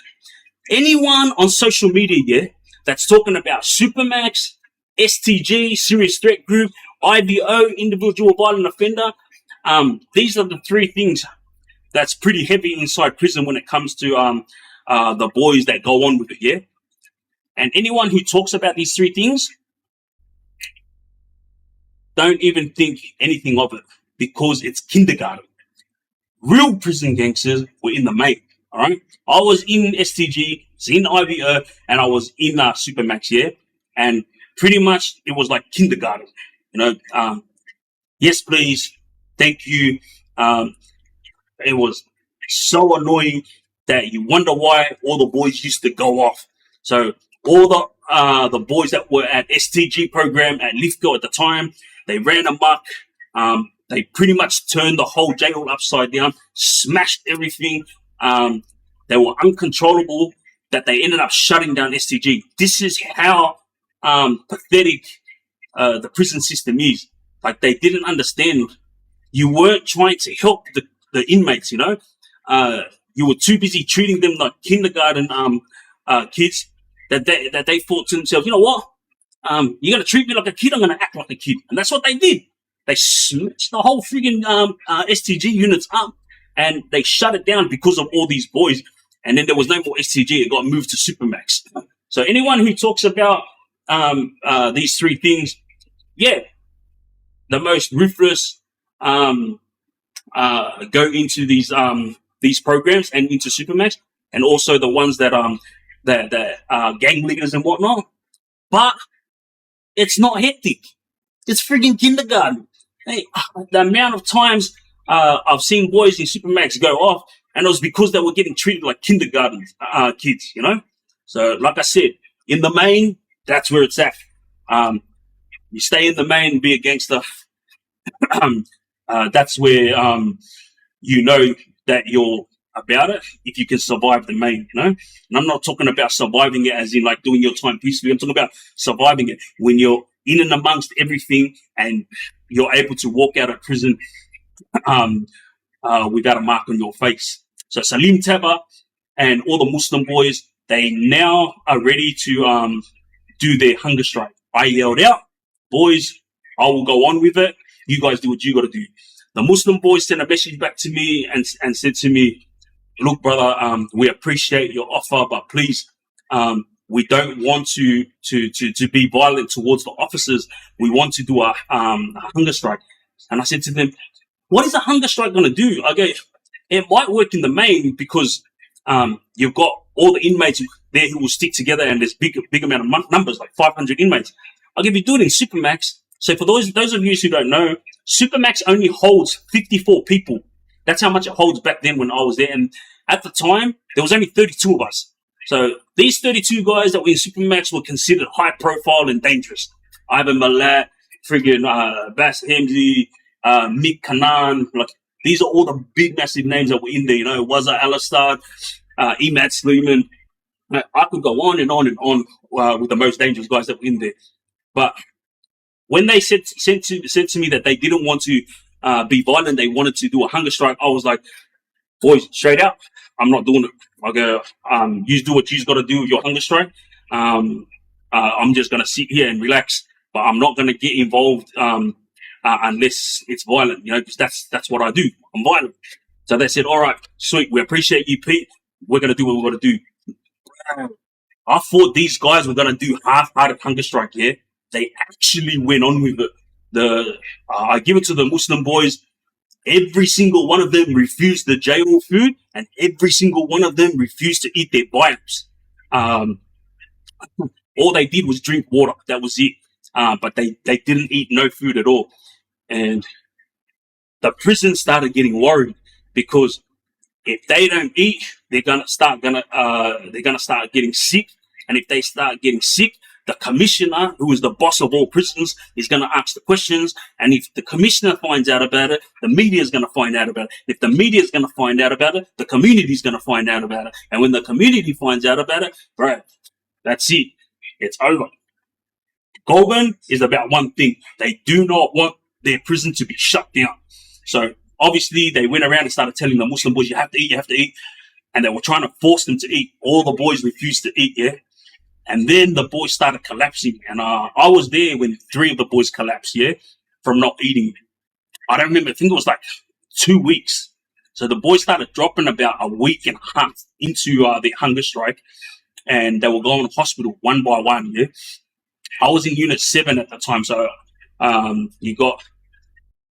anyone on social media, yeah, that's talking about Supermax, STG, Serious Threat Group, IVO, Individual Violent Offender, these are the three things that's pretty heavy inside prison when it comes to the boys that go on with it, yeah? And anyone who talks about these three things, don't even think anything of it, because it's kindergarten. Real prison gangsters were in the main, all right? I was in STG, was in IVO, and I was in Supermax, yeah? And pretty much it was like kindergarten, you know? Yes, please, thank you. It was so annoying that you wonder why all the boys used to go off. So all the boys that were at STG program at Lithgow at the time, they ran amok. They pretty much turned the whole jail upside down, smashed everything. They were uncontrollable that they ended up shutting down STG. This is how pathetic the prison system is. Like, they didn't understand. You weren't trying to help the inmates, you know. You were too busy treating them like kindergarten kids that they thought to themselves, you know what? You're going to treat me like a kid, I'm going to act like a kid. And that's what they did. They smashed the whole friggin' STG units up, and they shut it down because of all these boys. And then there was no more STG. It got moved to Supermax. So anyone who talks about these three things, yeah, the most ruthless go into these programs and into Supermax, and also the ones that gang leaders and whatnot. But it's not hectic. It's friggin' kindergarten. Hey, the amount of times I've seen boys in Supermax go off, and it was because they were getting treated like kindergarten kids, you know? So, like I said, in the main, that's where it's at. You stay in the main and be a gangster. That's where you know that you're about it if you can survive the main, you know? And I'm not talking about surviving it as in like doing your time peacefully. I'm talking about surviving it when you're in and amongst everything and you're able to walk out of prison without a mark on your face. So Salim, Tabbah, and all the Muslim boys, they now are ready to do their hunger strike. I yelled out, boys, I will go on with it. You guys do what you got to do. The Muslim boys sent a message back to me and said to me, look, brother, we appreciate your offer, but please, we don't want to be violent towards the officers. We want to do a hunger strike. And I said to them, what is a hunger strike going to do? Okay, it might work in the main because you've got all the inmates there who will stick together, and there's big amount of numbers, like 500 inmates. Okay, if you do it in Supermax, so for those of you who don't know, Supermax only holds 54 people. That's how much it holds back then when I was there. And at the time, there was only 32 of us. So these 32 guys that were in Supermax were considered high profile and dangerous. Ivan Malat, friggin' Bas Hamzi, Mick Kanan, like these are all the big massive names that were in there, you know, Waza Alastad, Emad Sleeman. I could go on and on and on with the most dangerous guys that were in there. But when they said to me that they didn't want to be violent, they wanted to do a hunger strike, I was like, boys, straight out, I'm not doing it. Okay, you do what you've got to do with your hunger strike. I'm just gonna sit here and relax. but I'm not going to get involved unless it's violent, because that's what I do. I'm violent. So they said, all right, sweet, we appreciate you, Pete. We're going to do what we're going to do. I thought these guys were going to do half-hearted hunger strike, yeah? They actually went on with it. I give it to the Muslim boys. Every single one of them refused the jail food, and every single one of them refused to eat their bites. All they did was drink water. That was it. But they didn't eat no food at all. And the prison started getting worried because if they don't eat, they're gonna start getting sick. And if they start getting sick, the commissioner, who is the boss of all prisons, is going to ask the questions. And if the commissioner finds out about it, the media is going to find out about it. If the media is going to find out about it, the community is going to find out about it. And when the community finds out about it, bro, that's it. It's over. Goulburn is about one thing. They do not want their prison to be shut down. So obviously they went around and started telling the Muslim boys, you have to eat, you have to eat. And they were trying to force them to eat. All the boys refused to eat, yeah? And then the boys started collapsing. And I was there when 3 of the boys collapsed, yeah, from not eating. I don't remember. I think it was like 2 weeks. So the boys started dropping about a week and a half into the hunger strike. And they were going to hospital one by one, yeah. I was in Unit 7 at the time. So you got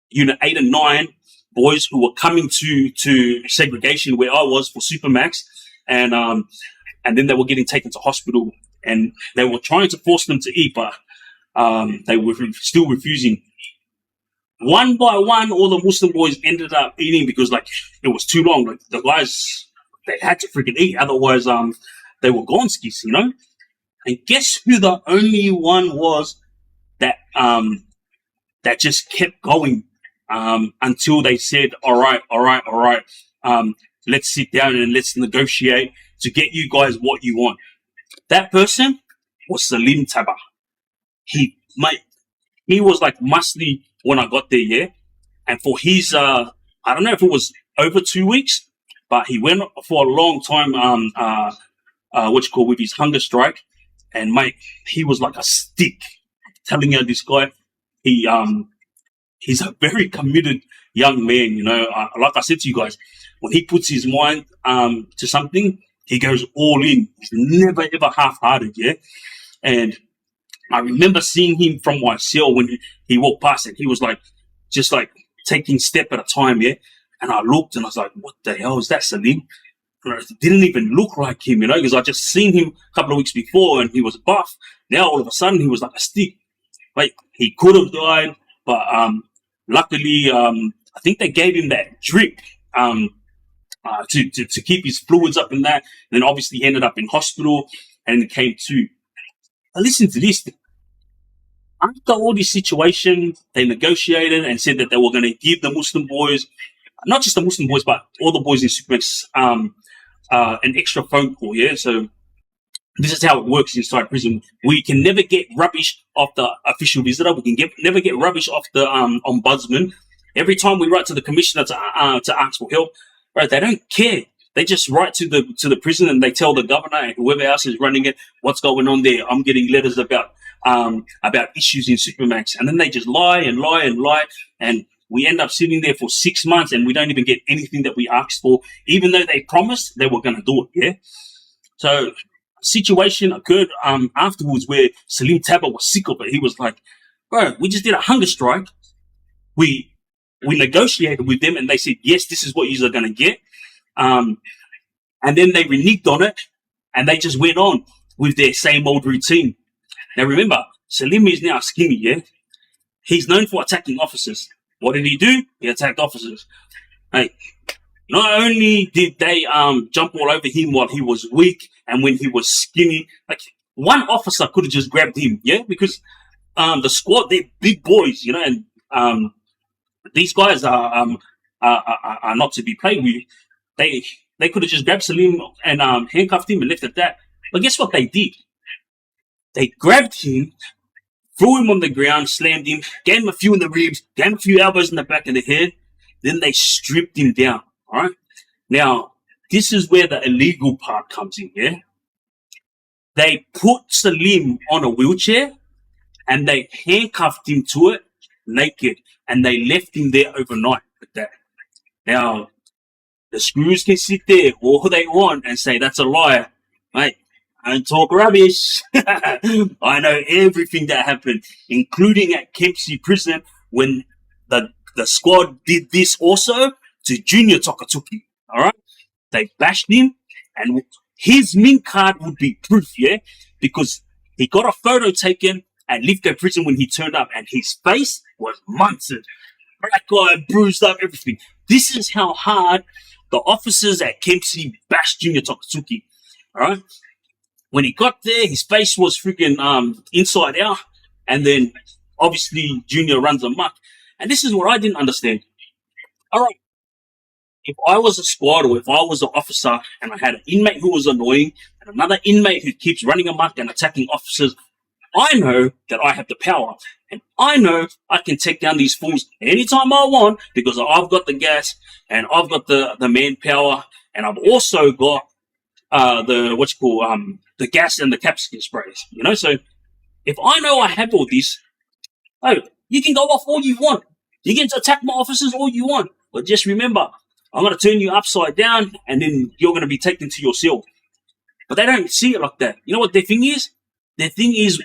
Unit 8 and 9 boys who were coming to segregation where I was for Supermax. And then they were getting taken to hospital. And they were trying to force them to eat, but they were still refusing. One by one, all the Muslim boys ended up eating because, like, it was too long. Like, the guys, they had to freaking eat. Otherwise, they were gonskis, you know? And guess who the only one was that just kept going until they said, all right, let's sit down and let's negotiate to get you guys what you want. That person was Salim Tabbah. He was like muscly when I got there, yeah. And for his, I don't know if it was over 2 weeks, but he went for a long time, with his hunger strike. And mate, he was like a stick. Telling you, this guy, he's a very committed young man, you know. Like I said to you guys, when he puts his mind to something, he goes all in. He's never, ever half-hearted, yeah? And I remember seeing him from my cell when he walked past and he was like, just like taking step at a time, yeah? And I looked and I was like, what the hell is that, Salim? And it didn't even look like him, you know, because I just seen him a couple of weeks before and he was buff. Now, all of a sudden, he was like a stick. Like, he could have died, but luckily, I think they gave him that drip to keep his fluids up in that. And then obviously he ended up in hospital and it came to. But listen to this. After all this situation, they negotiated and said that they were going to give the Muslim boys, not just the Muslim boys, but all the boys in Supermax, an extra phone call, yeah? So this is how it works inside prison. We can never get rubbish off the official visitor. We can never get rubbish off the ombudsman. Every time we write to the commissioner to ask for help, right, they don't care. They just write to the prison and they tell the governor and whoever else is running it what's going on there. I'm getting letters about issues in Supermax, and then they just lie and lie and lie, and we end up sitting there for 6 months and we don't even get anything that we asked for, even though they promised they were going to do it. Yeah. So a situation occurred afterwards where Salim Tabbah was sick of it. He was like, "Bro, we just did a hunger strike. We negotiated with them and they said, yes, this is what you are going to get. And then they reneged on it and they just went on with their same old routine." Now remember, Salim is now skinny, yeah? He's known for attacking officers. What did he do? He attacked officers. Hey, not only did they jump all over him while he was weak and when he was skinny, like one officer could have just grabbed him, yeah? Because the squad, they're big boys, you know, and these guys are not to be played with. They could have just grabbed Salim and handcuffed him and left it at that. But guess what they did? They grabbed him, threw him on the ground, slammed him, gave him a few in the ribs, gave him a few elbows in the back of the head. Then they stripped him down. All right. Now, this is where the illegal part comes in. Yeah. They put Salim on a wheelchair and they handcuffed him to it naked, and they left him there overnight with that. Now, the screws can sit there all they want and say that's a lie. Mate, I don't talk rubbish. I know everything that happened, including at Kempsey Prison when the squad did this also to Junior Takatuki. Alright? They bashed him, and his mint card would be proof, yeah? Because he got a photo taken at Lithgow Prison when he turned up, and his face was munted. Black eye, bruised up, everything. This is how hard the officers at Kempsey bashed Junior Takatuki. Alright? When he got there, his face was freaking inside out, and then obviously Junior runs amok. And this is what I didn't understand. Alright, if I was a squad or if I was an officer and I had an inmate who was annoying and another inmate who keeps running amok and attacking officers, I know that I have the power. And I know I can take down these fools anytime I want because I've got the gas and I've got the manpower, and I've also got the gas and the capsicum sprays. You know, so if I know I have all this, oh, you can go off all you want. You can attack my officers all you want. But just remember, I'm going to turn you upside down and then you're going to be taken to your cell. But they don't see it like that. You know what their thing is? Their thing is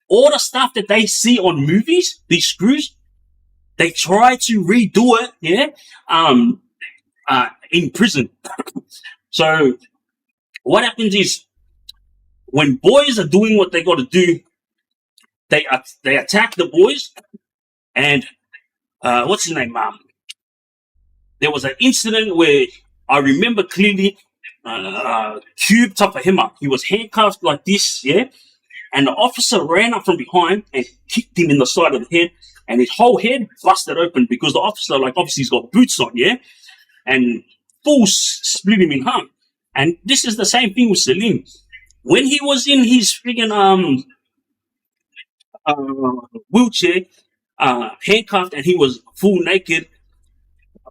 all the stuff that they see on movies, these screws, they try to redo it, in prison. So what happens is when boys are doing what they got to do, they attack the boys, and what's his name? There was an incident where I remember clearly. Cube Tabbah, he was handcuffed like this, yeah, and the officer ran up from behind and kicked him in the side of the head, and his whole head busted open because the officer, like, obviously he's got boots on, yeah, and full split him in half. And this is the same thing with Salim. When he was in his friggin' wheelchair, handcuffed, and he was full naked,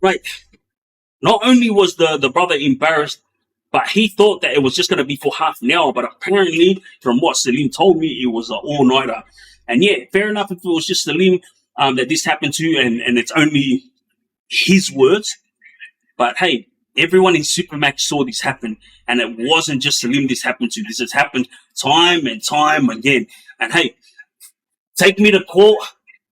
right? Not only was the brother embarrassed, but he thought that it was just going to be for half an hour. But apparently, from what Salim told me, it was an all-nighter. And yeah, fair enough if it was just Salim that this happened to, and it's only his words. But hey, everyone in Supermax saw this happen. And it wasn't just Salim this happened to. This has happened time and time again. And hey, take me to court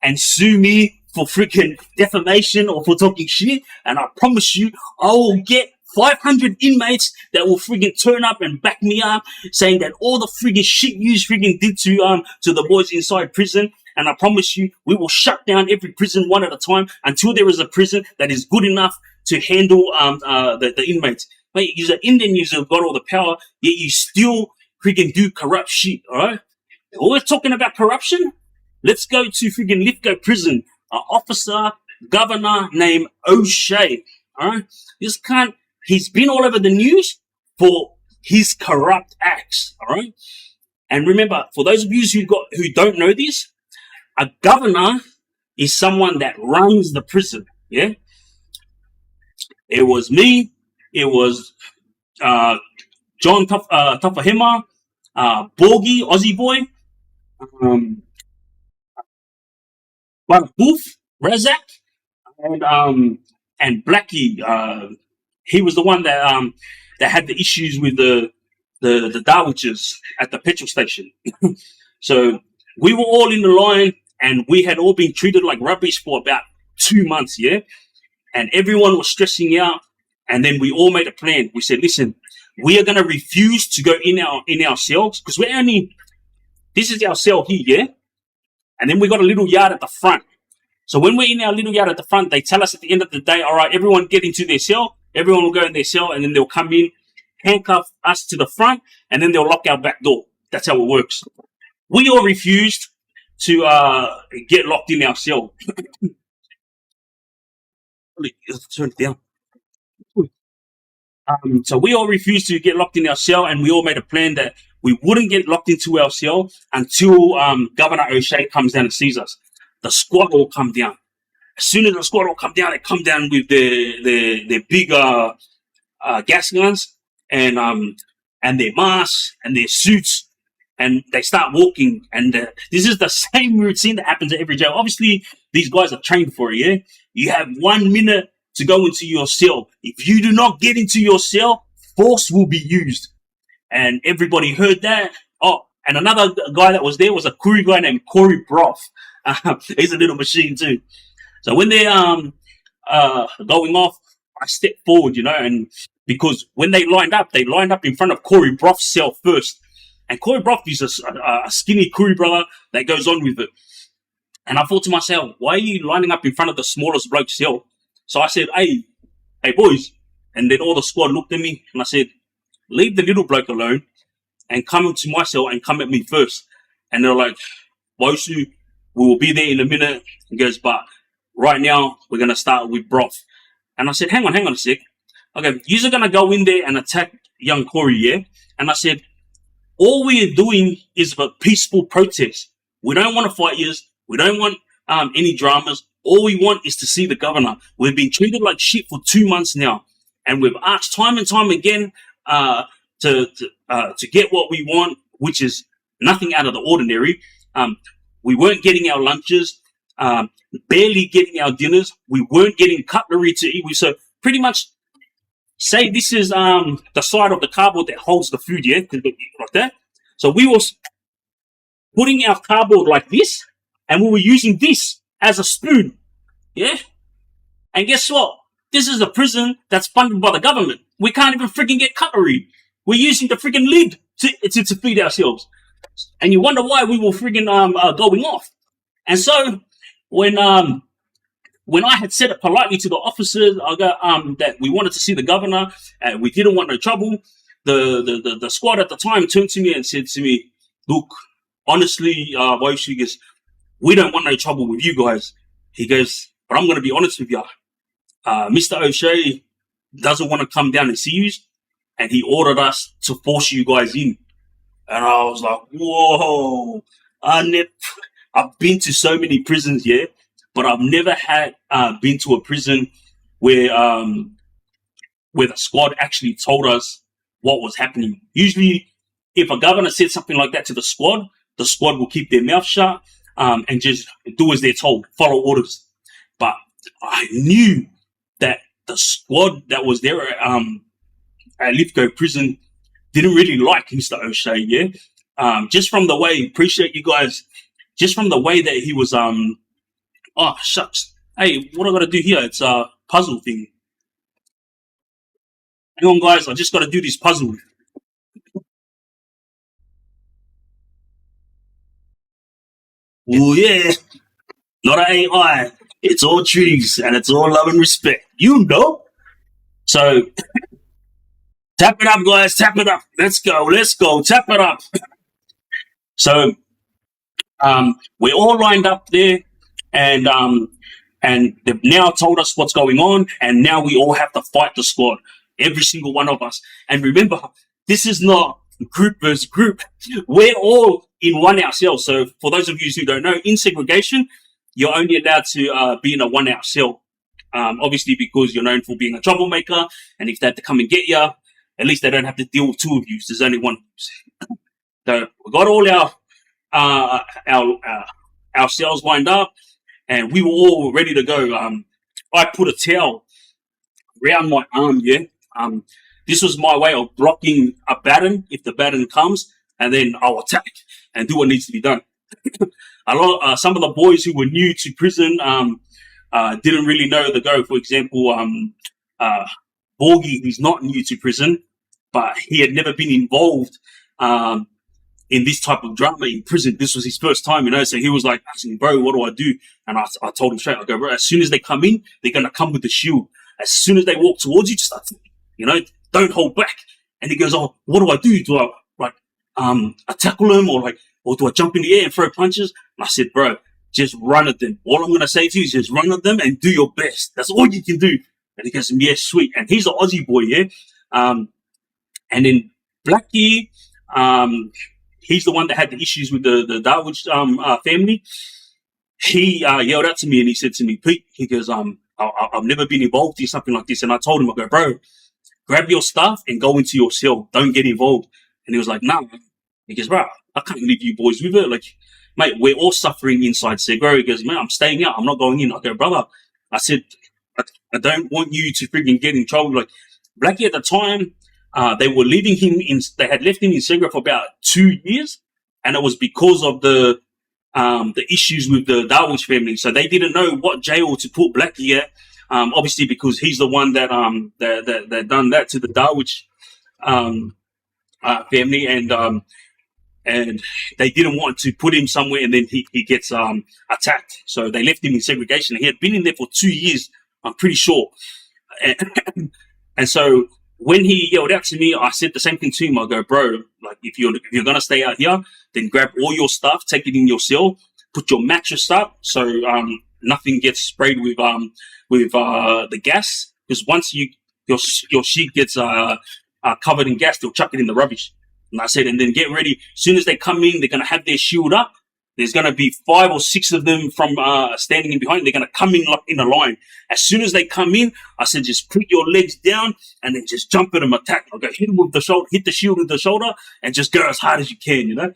and sue me for freaking defamation or for talking shit, and I promise you, I will get 500 inmates that will friggin' turn up and back me up, saying that all the friggin' shit you friggin' did to the boys inside prison. And I promise you, we will shut down every prison one at a time until there is a prison that is good enough to handle the inmates. Mate, you're an Indian, you've got all the power, yet you still friggin' do corrupt shit, alright? We're talking about corruption? Let's go to friggin' Lithgow Prison. An officer, governor named O'Shea, alright? This cunt, he's been all over the news for his corrupt acts, alright? And remember, for those of you who don't know this, a governor is someone that runs the prison, yeah? It was me, it was John Tabbah, Borgie, Aussie boy, Boof, Razak, and Blackie. He was the one that had the issues with the Darwiches at the petrol station. So we were all in the line, and we had all been treated like rubbish for about 2 months, yeah? And everyone was stressing out, and then we all made a plan. We said, listen, we are going to refuse to go in our cells, because this is our cell here, yeah? And then we got a little yard at the front. So when we're in our little yard at the front, they tell us at the end of the day, all right, everyone get into their cell. Everyone will go in their cell, and then they'll come in, handcuff us to the front, and then they'll lock our back door. That's how it works. We all refused to get locked in our cell. Turn it down. So we all refused to get locked in our cell, and we all made a plan that we wouldn't get locked into our cell until Governor O'Shea comes down and sees us. The squad will come down. As soon as the squad will come down, they come down with their big gas guns and their masks and their suits. and they start walking. And this is the same routine that happens at every jail. Obviously, these guys are trained for it, yeah? You have 1 minute to go into your cell. If you do not get into your cell, force will be used. And everybody heard that. Oh, and another guy that was there was a Kuri guy named Corey Broth. He's a little machine too. So when they're going off, I stepped forward, and because when they lined up in front of Corey Broth's cell first. And Corey Broth is a skinny Kuri brother that goes on with it. And I thought to myself, why are you lining up in front of the smallest bloke's cell? So I said, hey boys. And then all the squad looked at me and I said, leave the little bloke alone and come into my cell and come at me first. And they're like, VAIUSU, we will be there in a minute. He goes, but right now we're going to start with Broth. And I said, hang on a sec. Okay, you're going to go in there and attack young Corey, yeah? And I said, all we are doing is a peaceful protest. We don't want to fight you. We don't want any dramas. All we want is to see the governor. We've been treated like shit for 2 months now. And we've asked time and time again to get what we want, which is nothing out of the ordinary. We weren't getting our lunches, barely getting our dinners. We weren't getting cutlery to eat. So pretty much say this is the side of the cardboard that holds the food, yeah, like that. So we were putting our cardboard like this, and we were using this as a spoon, yeah. And guess what? This is a prison that's funded by the government. We can't even freaking get cutlery. We're using the freaking lid to feed ourselves. And you wonder why we were freaking going off. And so when I had said it politely to the officers, that we wanted to see the governor and we didn't want no trouble, the squad at the time turned to me and said to me, look, honestly, VAIUSU goes, we don't want no trouble with you guys. He goes, but I'm going to be honest with you. Mr. O'Shea doesn't want to come down and see you, and he ordered us to force you guys in. And I was like, whoa, I've been to so many prisons, yeah, but I've never had been to a prison where the squad actually told us what was happening. Usually, if a governor said something like that to the squad will keep their mouth shut and just do as they're told, follow orders. But I knew that the squad that was there at Lithgow prison didn't really like Mr. O'Shea, yeah? Just from the way, appreciate you guys, just from the way that he was, oh, shucks. Hey, what I got to do here? It's a puzzle thing. Hang on, guys. I just got to do this puzzle. Oh, yeah. Not an AI. It's all Triggz, and it's all love and respect. You know? So, tap it up, guys. Tap it up. Let's go. Tap it up. So, we're all lined up there, and they've now told us what's going on, and now we all have to fight the squad. Every single one of us. And remember, this is not group versus group. We're all in one ourselves. So for those of you who don't know, in segregation, you're only allowed to be in a 1 hour cell. Obviously because you're known for being a troublemaker, and if they have to come and get you, at least they don't have to deal with 2 of you. There's only 1 of you. So we got all our cells lined up, and we were all ready to go. I put a towel around my arm, yeah. This was my way of blocking a baton if the baton comes, and then I'll attack and do what needs to be done. Some of the boys who were new to prison didn't really know the go. For example, Borgie, who's not new to prison, but he had never been involved in this type of drama in prison. This was his first time, so he was like asking, bro, what do I do? And I told him straight, I go, bro, as soon as they come in, they're going to come with the shield. As soon as they walk towards you, just start, don't hold back. And he goes, oh, what do I do? Do I tackle him or do I jump in the air and throw punches? And I said, bro, just run at them. All I'm going to say to you is just run at them and do your best. That's all you can do. And he goes, yeah, sweet. And he's an Aussie boy, yeah? And then Blackie, he's the one that had the issues with the Darwich family. He yelled out to me and he said to me, Pete, he goes, I've never been involved in something like this. And I told him, I go, bro, grab your stuff and go into your cell. Don't get involved. And he was like, nah. He goes, bro, I can't leave you boys with it. Like, mate, we're all suffering inside Segro. He goes, man, I'm staying out. I'm not going in. I go, brother, I said, I, I don't want you to freaking get in trouble. Like, Blackie at the time, they were leaving him they had left him in Segro for about 2 years. And it was because of the issues with the Darwish family. So they didn't know what jail to put Blackie at. Obviously because he's the one that done that to the Darwish, family, and they didn't want to put him somewhere and then he gets attacked. So they left him in segregation. He had been in there for 2 years, I'm pretty sure. And so when he yelled out to me, I said the same thing to him. I go, bro, like if you're gonna stay out here, then grab all your stuff, take it in your cell, put your mattress up so nothing gets sprayed with the gas. Because once your sheet gets covered in gas, they'll chuck it in the rubbish. And I said, and then get ready. As soon as they come in, they're going to have their shield up. There's going to be 5 or 6 of them from standing in behind. They're going to come in a line. As soon as they come in, I said, just put your legs down and then just jump at them, attack. I'll go hit them with the shoulder, hit the shield with the shoulder, and just go as hard as you can, you know?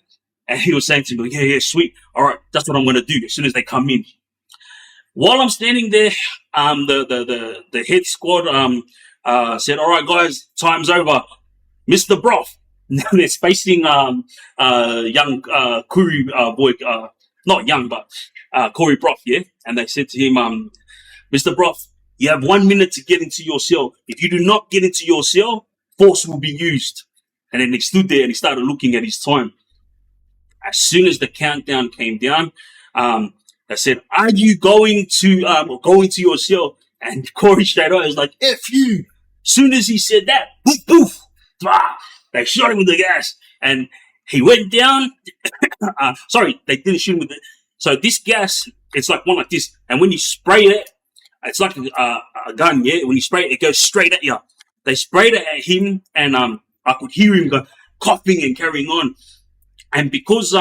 And he was saying to me, yeah, sweet. All right, that's what I'm going to do as soon as they come in. While I'm standing there, the head squad said, all right, guys, time's over. Mr. Broth. Now they're spacing young Kuri boy, not young, but Corey Broth, yeah? And they said to him, Mr. Broth, you have 1 minute to get into your cell. If you do not get into your cell, force will be used. And then he stood there and he started looking at his time. As soon as the countdown came down, they said, are you going to go into your cell? And Corey straight away was like, F you. Soon as he said that, poof, poof, they shot him with the gas. And he went down. Sorry, they didn't shoot him with it. So this gas, it's like one like this. And when you spray it, it's like a gun, yeah? When you spray it, it goes straight at you. They sprayed it at him, and I could hear him go coughing and carrying on. And because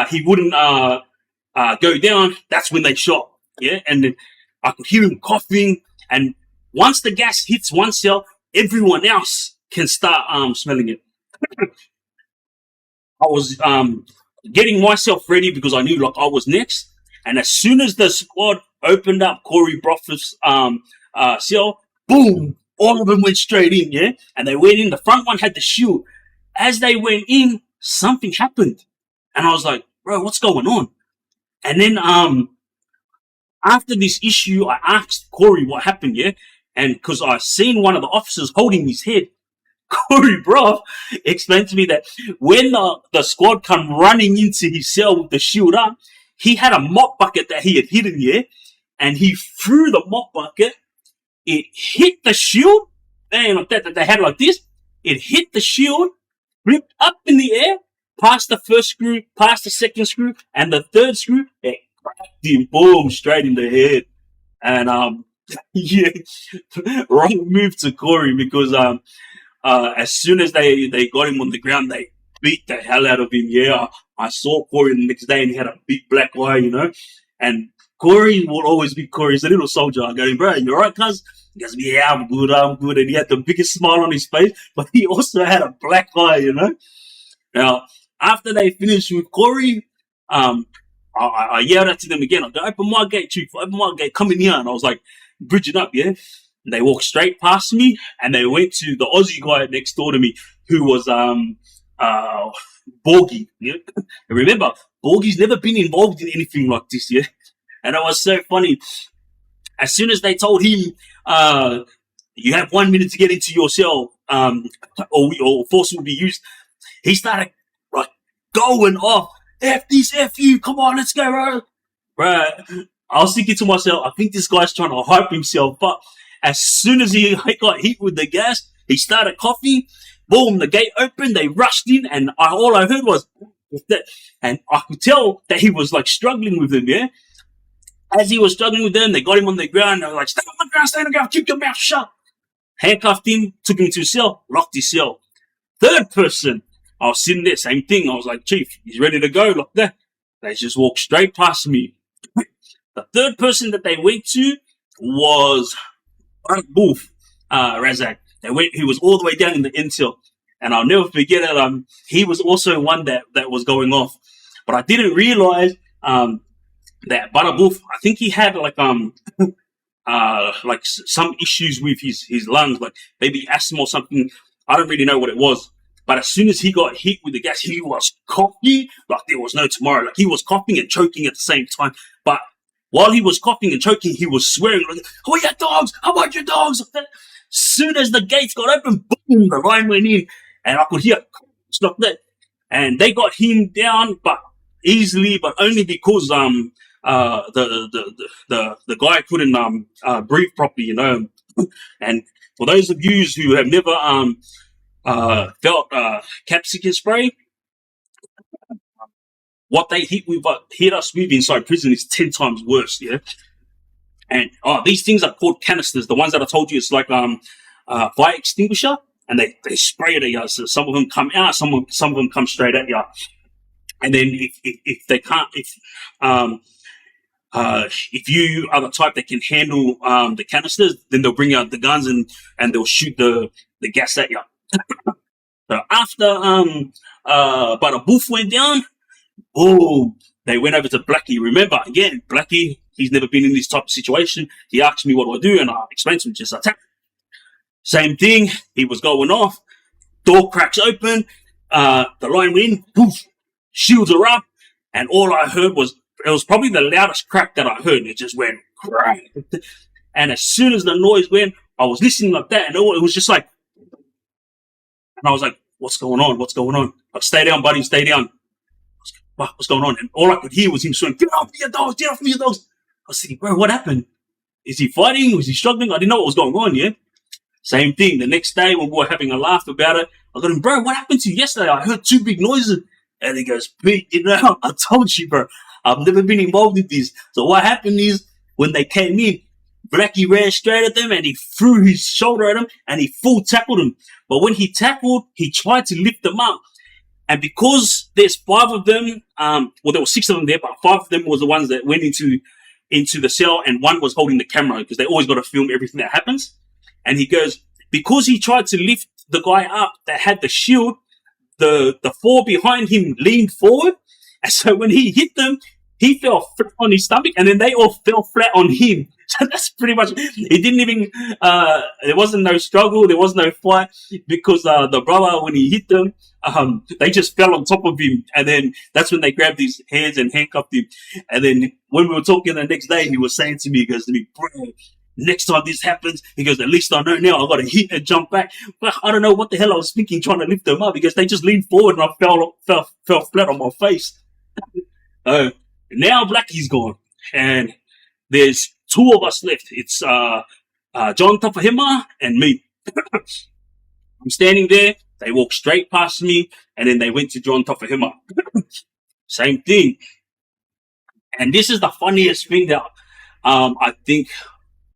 he wouldn't go down, that's when they shot, yeah? And then I could hear him coughing. And once the gas hits one cell, everyone else can start smelling it. I was getting myself ready because I knew like I was next. And as soon as the squad opened up Corey Broth's cell, boom, all of them went straight in, yeah? And they went in. The front one had the shield. As they went in, something happened. And I was like, bro, what's going on? And then after this issue, I asked Corey what happened, yeah? And because I seen one of the officers holding his head, Corey Broth explained to me that when the squad come running into his cell with the shield up, he had a mop bucket that he had hidden, yeah? And he threw the mop bucket. It hit the shield, and like that they had like this. It hit the shield, flipped up in the air, past the first screw, past the second screw, and the third screw. It cracked him, boom, straight in the head. And yeah, wrong move to Corey because as soon as they got him on the ground, they beat the hell out of him. Yeah, I saw Corey the next day and he had a big black eye, you know. And Corey will always be Corey. He's a little soldier. I go, bro, you alright, cuz? He goes, yeah, I'm good. And he had the biggest smile on his face, but he also had a black eye, you know. Now, after they finished with Corey, I yelled out to them again. I go, open my gate, chief. Open my gate. Come in here. And I was like, bridging up, yeah. And they walked straight past me, and they went to the Aussie guy next door to me, who was Borgie. Yeah? And remember, Borgie's never been involved in anything like this, yeah. And it was so funny. As soon as they told him, you have 1 minute to get into your cell, or force will be used, he started like going off. F this, F you, come on, let's go, bro. Bro, I was thinking to myself, I think this guy's trying to hype himself up. As soon as he got hit with the gas, he started coughing. Boom, the gate opened, they rushed in, and all I heard was that. And I could tell that he was like struggling with them, yeah? As he was struggling with them, they got him on the ground. They were like, stay on the ground, keep your mouth shut. Handcuffed him, took him to his cell, locked his cell. Third person, I was sitting there, same thing. I was like, chief, he's ready to go, like that. They just walked straight past me. The third person that they went to was Booth, Razak. He was all the way down in the end cell. and I'll never forget it. He was also one that was going off, but I didn't realize that Baraboof, I think he had like some issues with his lungs, like maybe asthma or something. I don't really know what it was. But as soon as he got hit with the gas, he was coughing like there was no tomorrow. Like he was coughing and choking at the same time. But while he was coughing and choking, he was swearing, like, "Oh, your dogs! How about your dogs?" As soon as the gates got open, boom, the line went in. And I could hear stuff there. And they got him down, but easily, but only because the guy couldn't breathe properly, you know. And for those of you who have never felt capsicum spray, what they hit us with inside prison is 10 times worse, yeah. And these things are called canisters. The ones that I told you, it's like fire extinguisher, and they spray it at you. So some of them come out, some of them come straight at you. And then if they can't, if you are the type that can handle the canisters, then they'll bring out the guns and they'll shoot the gas at you. So after but a booth went down, boom, they went over to Blackie. Remember, again, Blackie, he's never been in this type of situation. He asked me what do I do, and I explained to him, just attack. Same thing, he was going off, door cracks open, the line went in, poof, shields are up, and all I heard was, it was probably the loudest crack that I heard. It just went crack. And as soon as the noise went, I was listening like that, and it was just like, and I was like, what's going on? What's going on? Like, stay down, buddy, stay down. What's going on? And all I could hear was him saying, "Get off me, your dogs, get off me, your dogs." I was thinking, bro, what happened? Is he fighting? Was he struggling? I didn't know what was going on, yeah? Same thing. The next day when we were having a laugh about it, I got him, "Bro, what happened to you yesterday? I heard 2 big noises." And he goes, "Pete, you know, I told you, bro, I've never been involved in this." So what happened is, when they came in, Blackie ran straight at them and he threw his shoulder at him and he full tackled him. But when he tackled, he tried to lift them up. And because there's 5 of them, well, there were 6 of them there, but 5 of them was the ones that went into the cell, and 1 was holding the camera because they always got to film everything that happens. And he goes, because he tried to lift the guy up that had the shield, the 4 behind him leaned forward. And so when he hit them, he fell flat on his stomach, and then they all fell flat on him. So that's pretty much, it didn't even, there wasn't no struggle, there was no fight, because the brother, when he hit them, they just fell on top of him, and then that's when they grabbed his hands and handcuffed him. And then when we were talking the next day, he was saying to me, he goes to me, "Bro, next time this happens," he goes, "at least I know now I got to hit and jump back." But I don't know what the hell I was thinking trying to lift them up, because they just leaned forward and I fell flat on my face. Now Blackie's gone, and there's 2 of us left. It's John Tafahima and me. I'm standing there. They walked straight past me, and then they went to John Tafahima. Same thing. And this is the funniest thing that I think,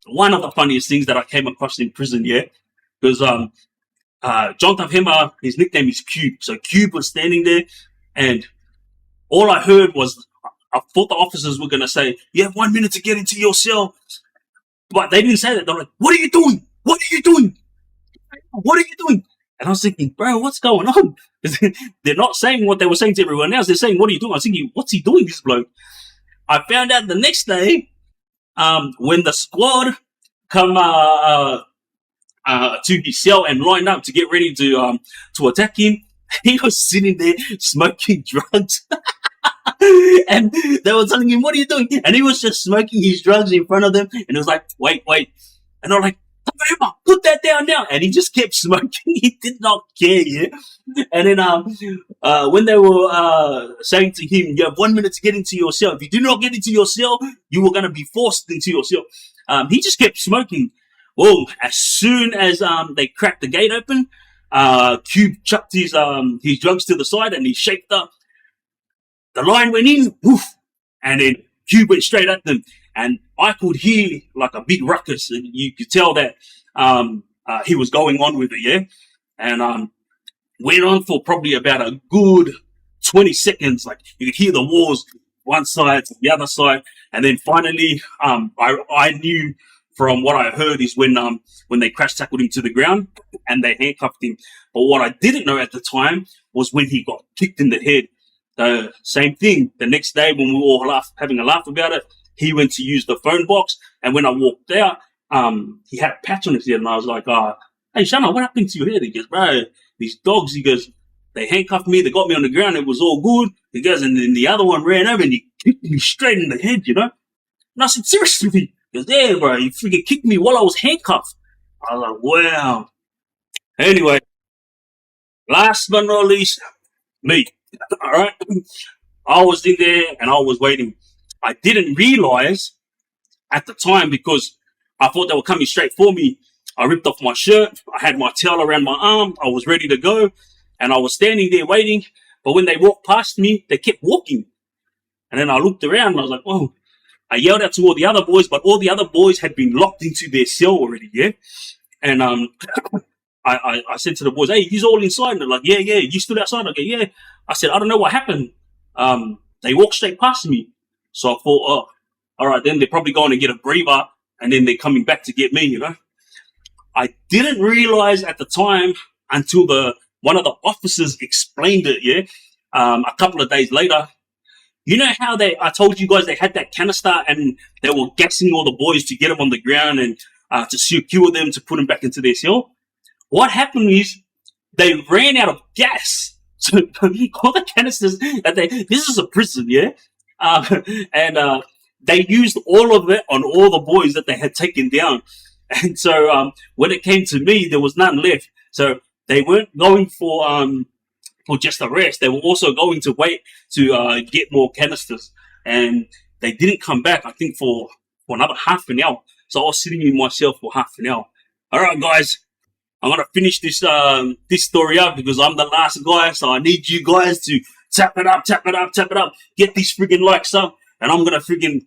one of the funniest things that I came across in prison, yeah? Because John Tafahima, his nickname is Cube. So Cube was standing there, and all I heard was, I thought the officers were going to say, "You have 1 minute to get into your cell." But they didn't say that. They're like, "What are you doing? What are you doing? What are you doing?" And I was thinking, bro, what's going on? They're not saying what they were saying to everyone else. They're saying, "What are you doing?" I was thinking, what's he doing, this bloke? I found out the next day, when the squad come to his cell and lined up to get ready to attack him, he was sitting there smoking drugs. And they were telling him, "What are you doing?" And he was just smoking his drugs in front of them. And it was like, wait. And they're like, "Put that down now." And he just kept smoking. He did not care, yeah. And then when they were saying to him, "You have 1 minute to get into your cell. If you do not get into your cell, you were going to be forced into your cell." He just kept smoking. Well, as soon as they cracked the gate open, Cube chucked his drugs to the side and he shaped up. The line went in, woof, and then Cube went straight at them. And I could hear like a big ruckus, and you could tell that he was going on with it, yeah? And went on for probably about a good 20 seconds. Like, you could hear the walls, one side to the other side. And then finally, I knew from what I heard is when they crash tackled him to the ground and they handcuffed him. But what I didn't know at the time was when he got kicked in the head. The same thing. The next day when we were all having a laugh about it, he went to use the phone box, and when I walked out, he had a patch on his head, and I was like, hey, Shana, what happened to your head? He goes, bro, these dogs, he goes, they handcuffed me, they got me on the ground, it was all good. He goes, and then the other one ran over and he kicked me straight in the head, you know? And I said, seriously? He goes, yeah, bro, he freaking kicked me while I was handcuffed. I was like, wow. Anyway, last but not least, me. All right? I was in there and I was waiting. I didn't realize at the time because I thought they were coming straight for me. I ripped off my shirt. I had my towel around my arm. I was ready to go. And I was standing there waiting. But when they walked past me, they kept walking. And then I looked around and I was like, whoa. I yelled out to all the other boys, but all the other boys had been locked into their cell already, yeah? And I said to the boys, hey, you all inside? And they're like, yeah, you stood outside? I go, yeah. I said, I don't know what happened. They walked straight past me. So I thought, oh, all right, then they're probably going to get a breather and then they're coming back to get me, you know? I didn't realize at the time until one of the officers explained it, yeah? A couple of days later, you know how I told you guys they had that canister and they were gassing all the boys to get them on the ground and to secure them to put them back into their cell? What happened is they ran out of gas. So all the canisters this is a prison, yeah? And they used all of it on all the boys that they had taken down. And so when it came to me, there was none left. So they weren't going for just arrest. They were also going to wait to get more canisters. And they didn't come back, I think, for another half an hour. So I was sitting in my cell for half an hour. All right, guys. I'm going to finish this story up because I'm the last guy. So I need you guys to tap it up. Get these friggin' likes up. And I'm going to friggin'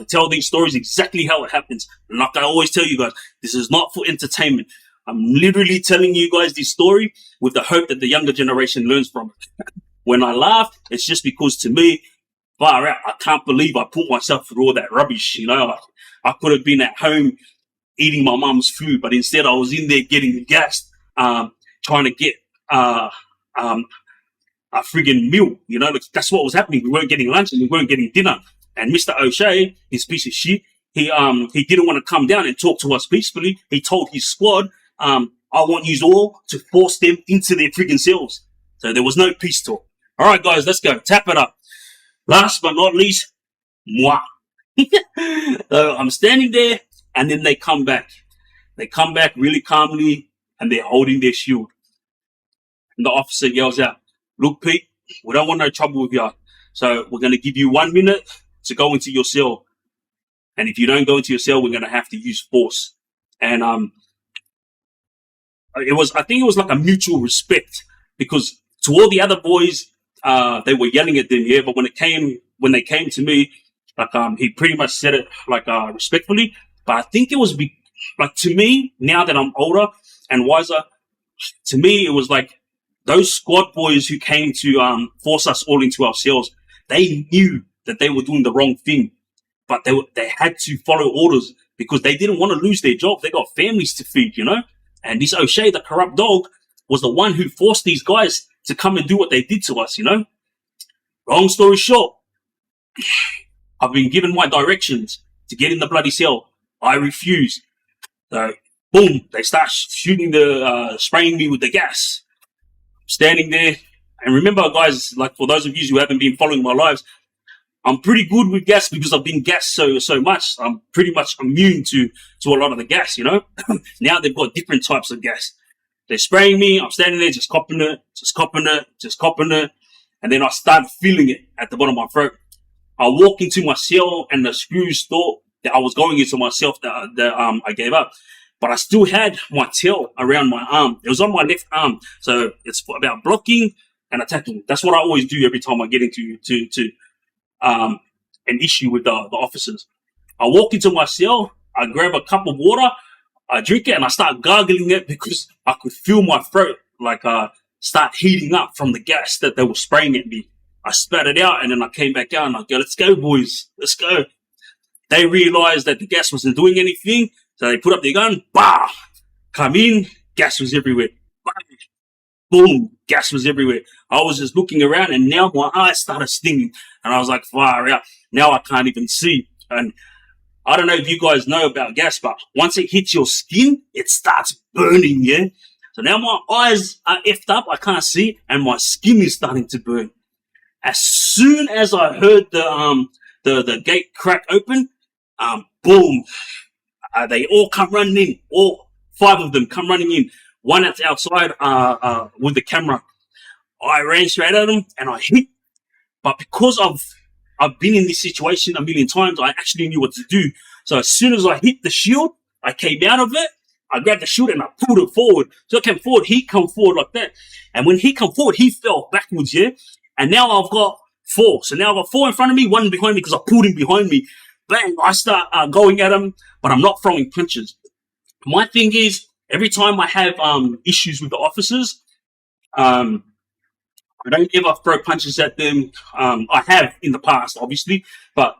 tell these stories exactly how it happens. And like I always tell you guys, this is not for entertainment. I'm literally telling you guys this story with the hope that the younger generation learns from it. When I laugh, it's just because to me, far out, I can't believe I put myself through all that rubbish. You know, I could have been at home eating my mum's food, but instead I was in there getting gassed, trying to get a friggin' meal. You know, that's what was happening. We weren't getting lunch and we weren't getting dinner. And Mr. O'Shea, his piece of shit, he didn't want to come down and talk to us peacefully. He told his squad, I want you all to force them into their friggin' cells. So there was no peace talk. All right, guys, let's go. Tap it up. Last but not least, moi. So I'm standing there, and then they come back. They come back really calmly, and they're holding their shield. And the officer yells out, look, Pete, we don't want no trouble with you. So we're going to give you 1 minute to go into your cell. And if you don't go into your cell, we're going to have to use force. And I think it was like a mutual respect, because to all the other boys, they were yelling at them, yeah. But when they came to me, like he pretty much said it like respectfully. But I think it was like, to me, now that I'm older and wiser, to me it was like those squad boys who came to force us all into our cells. They knew that they were doing the wrong thing, but they had to follow orders because they didn't want to lose their job. They got families to feed, you know. And this O'Shea, the corrupt dog, was the one who forced these guys to come and do what they did to us, you know. Long story short, I've been given my directions to get in the bloody cell. I refuse. So, boom, they start shooting spraying me with the gas. Standing there. And remember, guys, like for those of you who haven't been following my lives, I'm pretty good with gas because I've been gassed so much. I'm pretty much immune to a lot of the gas, you know. Now they've got different types of gas. They're spraying me. I'm standing there just copping it. And then I start feeling it at the bottom of my throat. I walk into my cell and the screws thought that I was going into myself that I gave up. But I still had my tail around my arm. It was on my left arm. So it's about blocking and attacking. That's what I always do every time I get into an issue with the officers. I walk into my cell. I grab a cup of water. I drink it and I start gargling it because I could feel my throat start heating up from the gas that they were spraying at me. I spat it out and then I came back out and I go, let's go, boys. Let's go. They realized that the gas wasn't doing anything, so they put up their gun, bah, come in, gas was everywhere. Bah, boom, gas was everywhere. I was just looking around, and now my eyes started stinging, and I was like, far out. Now I can't even see. And I don't know if you guys know about gas, but once it hits your skin, it starts burning, yeah? So now my eyes are effed up, I can't see, and my skin is starting to burn. As soon as I heard the gate crack open, boom, they all come running in. All 5 of them come running in. One that's outside with the camera. I ran straight at them and I hit. But because I've been in this situation a million times, I actually knew what to do. So as soon as I hit the shield, I came out of it. I grabbed the shield and I pulled it forward. So I came forward, he come forward like that. And when he come forward, he fell backwards, yeah? And now I've got 4. So now I've got 4 in front of me, 1 behind me because I pulled him behind me. Bang, I start going at him, but I'm not throwing punches. My thing is, every time I have issues with the officers, I don't ever throw punches at them. I have in the past, obviously, but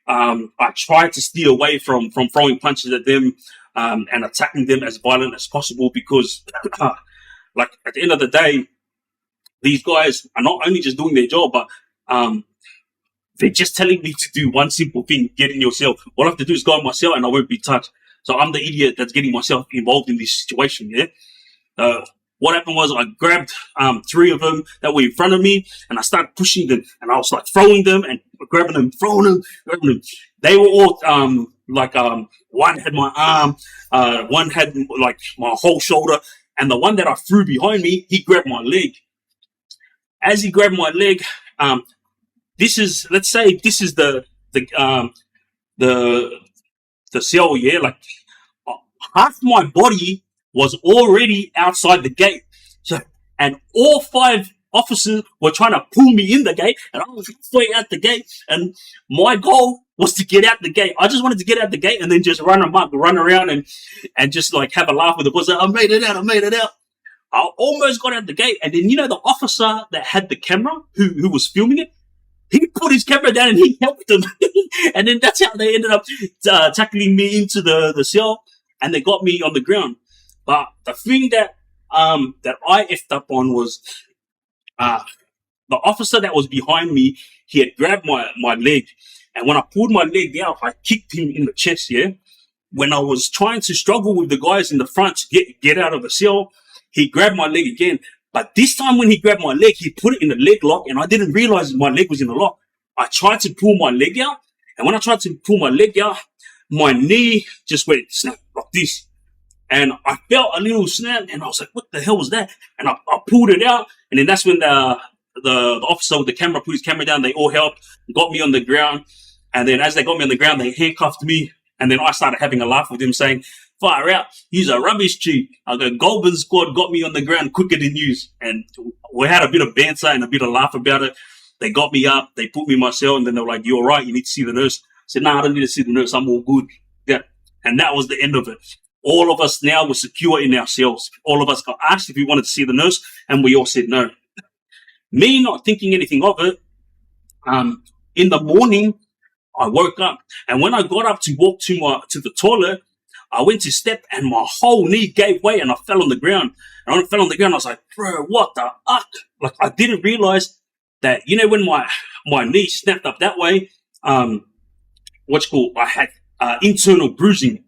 I try to steer away from throwing punches at them and attacking them as violent as possible because, like, at the end of the day, these guys are not only just doing their job, but they're just telling me to do one simple thing, get in your cell. All I have to do is go in my cell and I won't be touched. So I'm the idiot that's getting myself involved in this situation, yeah? What happened was I grabbed 3 of them that were in front of me and I started pushing them and I was like throwing them and grabbing them, throwing them, grabbing them. They were all one had my arm, one had like my whole shoulder, and the one that I threw behind me, he grabbed my leg. As he grabbed my leg, let's say this is the cell, yeah, like half my body was already outside the gate. So, and all 5 officers were trying to pull me in the gate, and I was halfway out the gate, and my goal was to get out the gate. I just wanted to get out the gate and then just run amok, run around and just like have a laugh with the boys. I made it out. I almost got out the gate, and then you know the officer that had the camera who was filming it, he put his camera down and he helped them. And then that's how they ended up tackling me into the cell, and they got me on the ground. But the thing that I effed up on was the officer that was behind me, he had grabbed my leg. And when I pulled my leg out, I kicked him in the chest, yeah? When I was trying to struggle with the guys in the front to get out of the cell, he grabbed my leg again. But this time when he grabbed my leg, he put it in the leg lock, and I didn't realize my leg was in the lock. I tried to pull my leg out, and when I tried to pull my leg out, my knee just went snap like this. And I felt a little snap, and I was like, what the hell was that? And I pulled it out, and then that's when the officer with the camera put his camera down. They all helped, got me on the ground. And then as they got me on the ground, they handcuffed me. And then I started having a laugh with him saying, fire out, he's a rubbish chief. The Goulburn squad got me on the ground quicker than you. And we had a bit of banter and a bit of laugh about it. They got me up, they put me in my cell, and then they were like, you're right, you need to see the nurse. I said, nah, I don't need to see the nurse, I'm all good. Yeah. And that was the end of it. All of us now were secure in our cells. All of us got asked if we wanted to see the nurse, and we all said no. Me not thinking anything of it, in the morning, I woke up, and when I got up to walk to the toilet, I went to step, and my whole knee gave way, and I fell on the ground. And when I fell on the ground, I was like, bro, what the fuck? Like, I didn't realize that, you know, when my knee snapped up that way, I had internal bruising.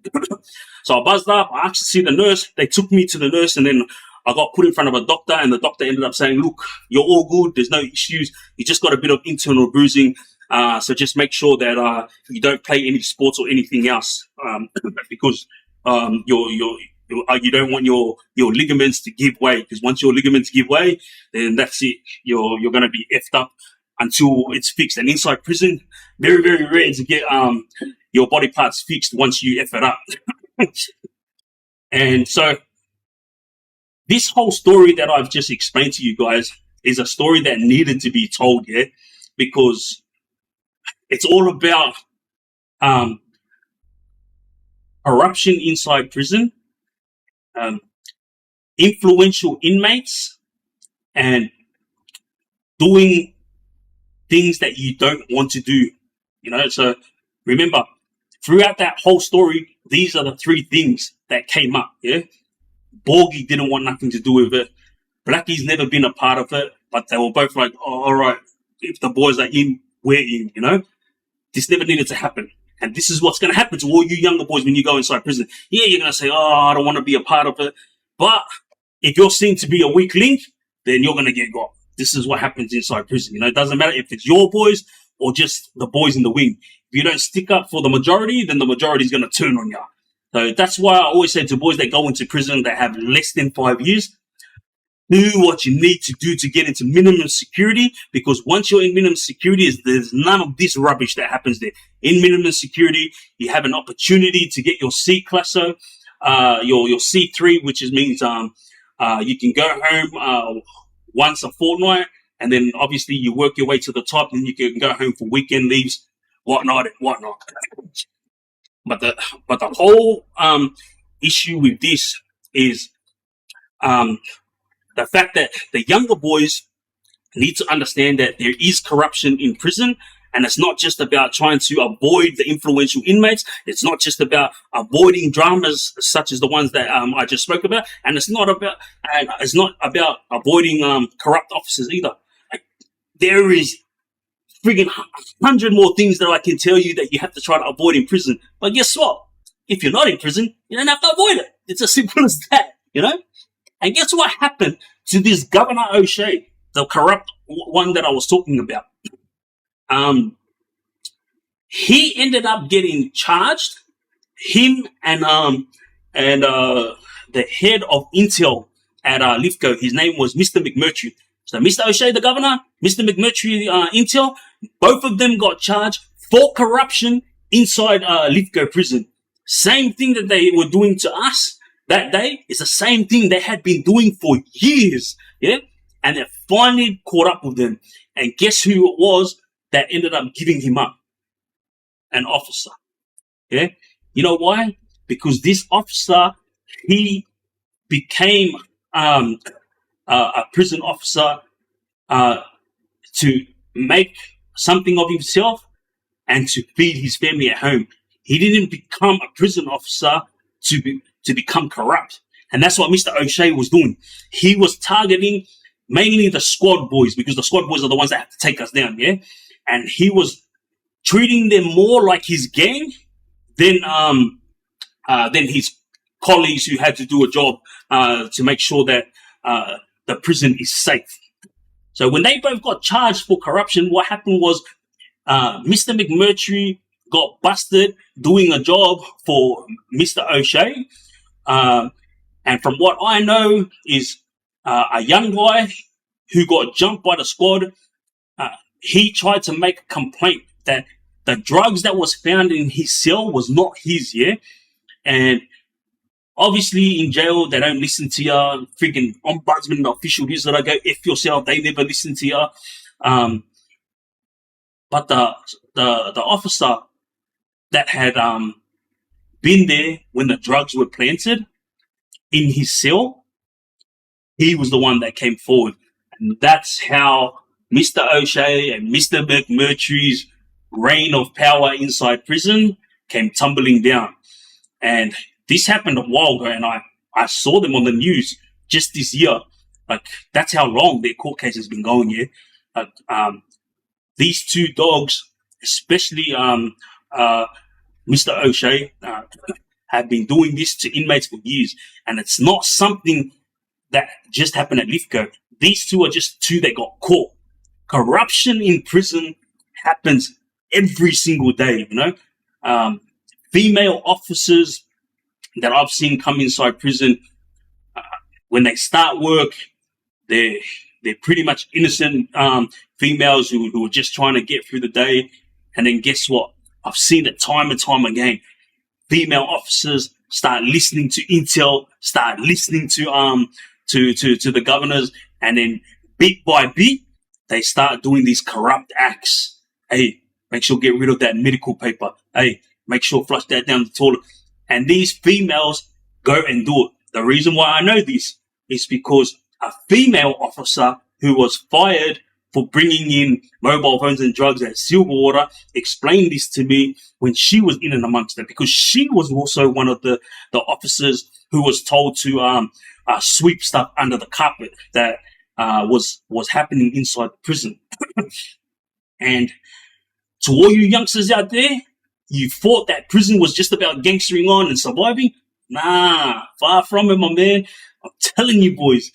So I buzzed up, I asked to see the nurse, they took me to the nurse, and then I got put in front of a doctor, and the doctor ended up saying, look, you're all good, there's no issues, you just got a bit of internal bruising, so just make sure that you don't play any sports or anything else, because you don't want your ligaments to give way, because once your ligaments give way, then that's it, you're going to be effed up until it's fixed. And inside prison, very, very rare to get your body parts fixed once you F it up. And so this whole story that I've just explained to you guys is a story that needed to be told, yeah, because it's all about corruption inside prison, influential inmates, and doing things that you don't want to do. You know, so remember, throughout that whole story, these are the three things that came up. Yeah, Borgie didn't want nothing to do with it. Blackie's never been a part of it, but they were both like, oh, all right, if the boys are in, we're in, you know? This never needed to happen. And this is what's going to happen to all you younger boys when you go inside prison. Yeah, you're going to say, oh, I don't want to be a part of it. But if you're seen to be a weak link, then you're going to get got. This is what happens inside prison. You know, it doesn't matter if it's your boys or just the boys in the wing. If you don't stick up for the majority, then the majority is going to turn on you. So that's why I always say to boys that go into prison that have less than 5 years, do what you need to do to get into minimum security, because once you're in minimum security, there's none of this rubbish that happens there. In minimum security, you have an opportunity to get your C classer, your C3, which means you can go home once a fortnight, and then obviously you work your way to the top, and you can go home for weekend leaves, whatnot. But the whole issue with this is the fact that the younger boys need to understand that there is corruption in prison, and it's not just about trying to avoid the influential inmates. It's not just about avoiding dramas such as the ones that I just spoke about, and it's not about avoiding corrupt officers either. Like, there is friggin' 100 more things that I can tell you that you have to try to avoid in prison. But guess what? If you're not in prison, you don't have to avoid it. It's as simple as that, you know? And guess what happened to this Governor O'Shea, the corrupt one that I was talking about? He ended up getting charged. Him and the head of Intel at Lithgow, his name was Mr. McMurtry. So Mr. O'Shea, the governor, Mr. McMurtry, Intel, both of them got charged for corruption inside Lithgow prison. Same thing that they were doing to us that day is the same thing they had been doing for years, yeah? And they finally caught up with them. And guess who it was that ended up giving him up? An officer, yeah? You know why? Because this officer, he became a prison officer to make something of himself and to feed his family at home. He didn't become a prison officer to become corrupt. And that's what Mr. O'Shea was doing. He was targeting mainly the squad boys, because the squad boys are the ones that have to take us down, yeah? And he was treating them more like his gang than his colleagues who had to do a job to make sure that the prison is safe. So when they both got charged for corruption, what happened was Mr. McMurtry got busted doing a job for Mr. O'Shea. And from what I know is a young guy who got jumped by the squad. He tried to make a complaint that the drugs that was found in his cell was not his, yeah? And obviously in jail, they don't listen to you. Freaking ombudsman and official views that I go, F yourself, they never listen to you. But the officer that had been there when the drugs were planted in his cell, he was the one that came forward. And that's how Mr. O'Shea and Mr. McMurtry's reign of power inside prison came tumbling down. And this happened a while ago, and I saw them on the news just this year. Like, that's how long their court case has been going here. These two dogs, especially Mr. O'Shea, have been doing this to inmates for years. And it's not something that just happened at Lithgow. These two are just two that got caught. Corruption in prison happens every single day, you know. Female officers that I've seen come inside prison, when they start work, they're pretty much innocent females who are just trying to get through the day. And then guess what? I've seen it time and time again. Female officers start listening to intel, start listening to the governors, and then bit by bit, they start doing these corrupt acts. Hey, make sure get rid of that medical paper. Hey, make sure flush that down the toilet. And these females go and do it. The reason why I know this is because a female officer who was fired for bringing in mobile phones and drugs at Silverwater, explained this to me when she was in and amongst it, because she was also one of the officers who was told to sweep stuff under the carpet that was happening inside the prison. And to all you youngsters out there, you thought that prison was just about gangstering on and surviving? Nah, far from it, my man. I'm telling you, boys,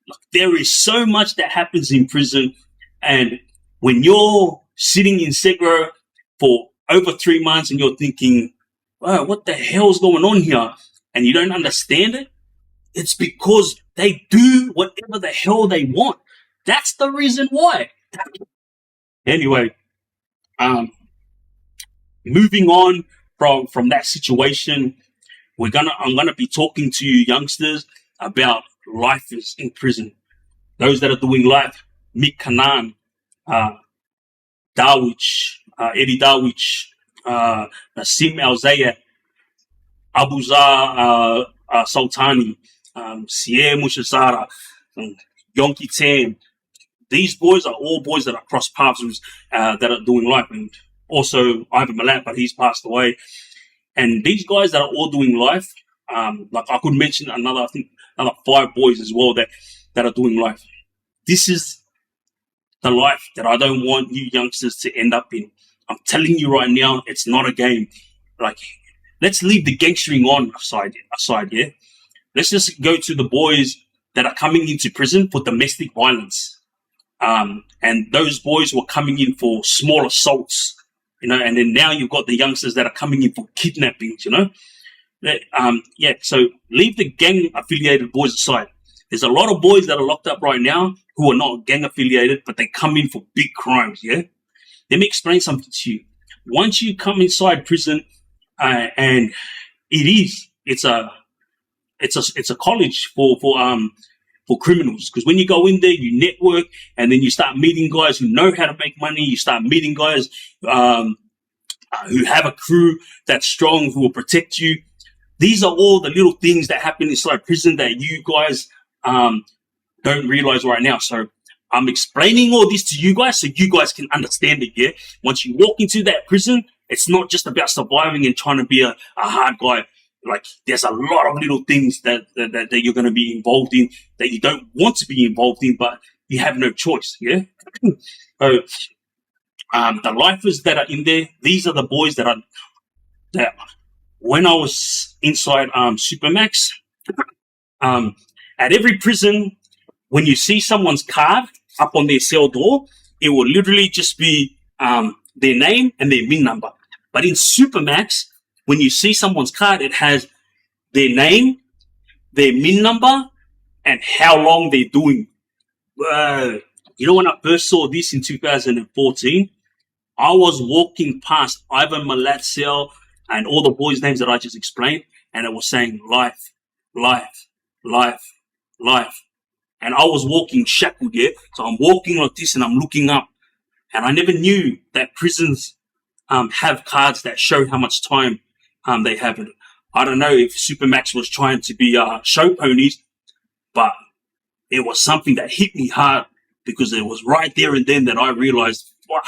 look, there is so much that happens in prison. And when you're sitting in Segro for over 3 months and you're thinking, wow, what the hell's going on here? And you don't understand it, it's because they do whatever the hell they want. That's the reason why. Anyway, moving on from that situation, I'm gonna be talking to you youngsters about lifers in prison. Those that are doing life: Mick Kanan, Darwich, Eddie Darwich, Nassim Al-Zayed, Abuzar Sultani, Sierra Mushazara, Yonki Tam. These boys are all boys that I cross paths with, that are doing life. And also Ivan Malat, but he's passed away. And these guys that are all doing life, like I could mention another 5 boys as well that are doing life. This is the life that I don't want you youngsters to end up in. I'm telling you right now, it's not a game. Like, let's leave the gangstering on aside, yeah? Let's just go to the boys that are coming into prison for domestic violence. And those boys were coming in for small assaults, you know, and then now you've got the youngsters that are coming in for kidnappings, you know? So leave the gang-affiliated boys aside. There's a lot of boys that are locked up right now who are not gang-affiliated, but they come in for big crimes, yeah? Let me explain something to you. Once you come inside prison, and it's a college for criminals, because when you go in there, you network, and then you start meeting guys who know how to make money. You start meeting guys who have a crew that's strong, who will protect you. These are all the little things that happen inside prison that you guys don't realize right now. So I'm explaining all this to you guys so you guys can understand it, yeah? Once you walk into that prison, it's not just about surviving and trying to be a hard guy. Like, there's a lot of little things that you're going to be involved in that you don't want to be involved in, but you have no choice, yeah? So, the lifers that are in there, these are the boys that when I was inside Supermax, at every prison, when you see someone's card up on their cell door, it will literally just be their name and their MIN number. But in Supermax, when you see someone's card, it has their name, their MIN number, and how long they're doing. You know, when I first saw this in 2014, I was walking past Ivan Malat's cell and all the boys' names that I just explained, and it was saying life, life, life, life. And I was walking shackled, yeah? So I'm walking like this and I'm looking up. And I never knew that prisons have cards that show how much time they have it. I don't know if Supermax was trying to be show ponies, but it was something that hit me hard, because it was right there and then that I realized, wow,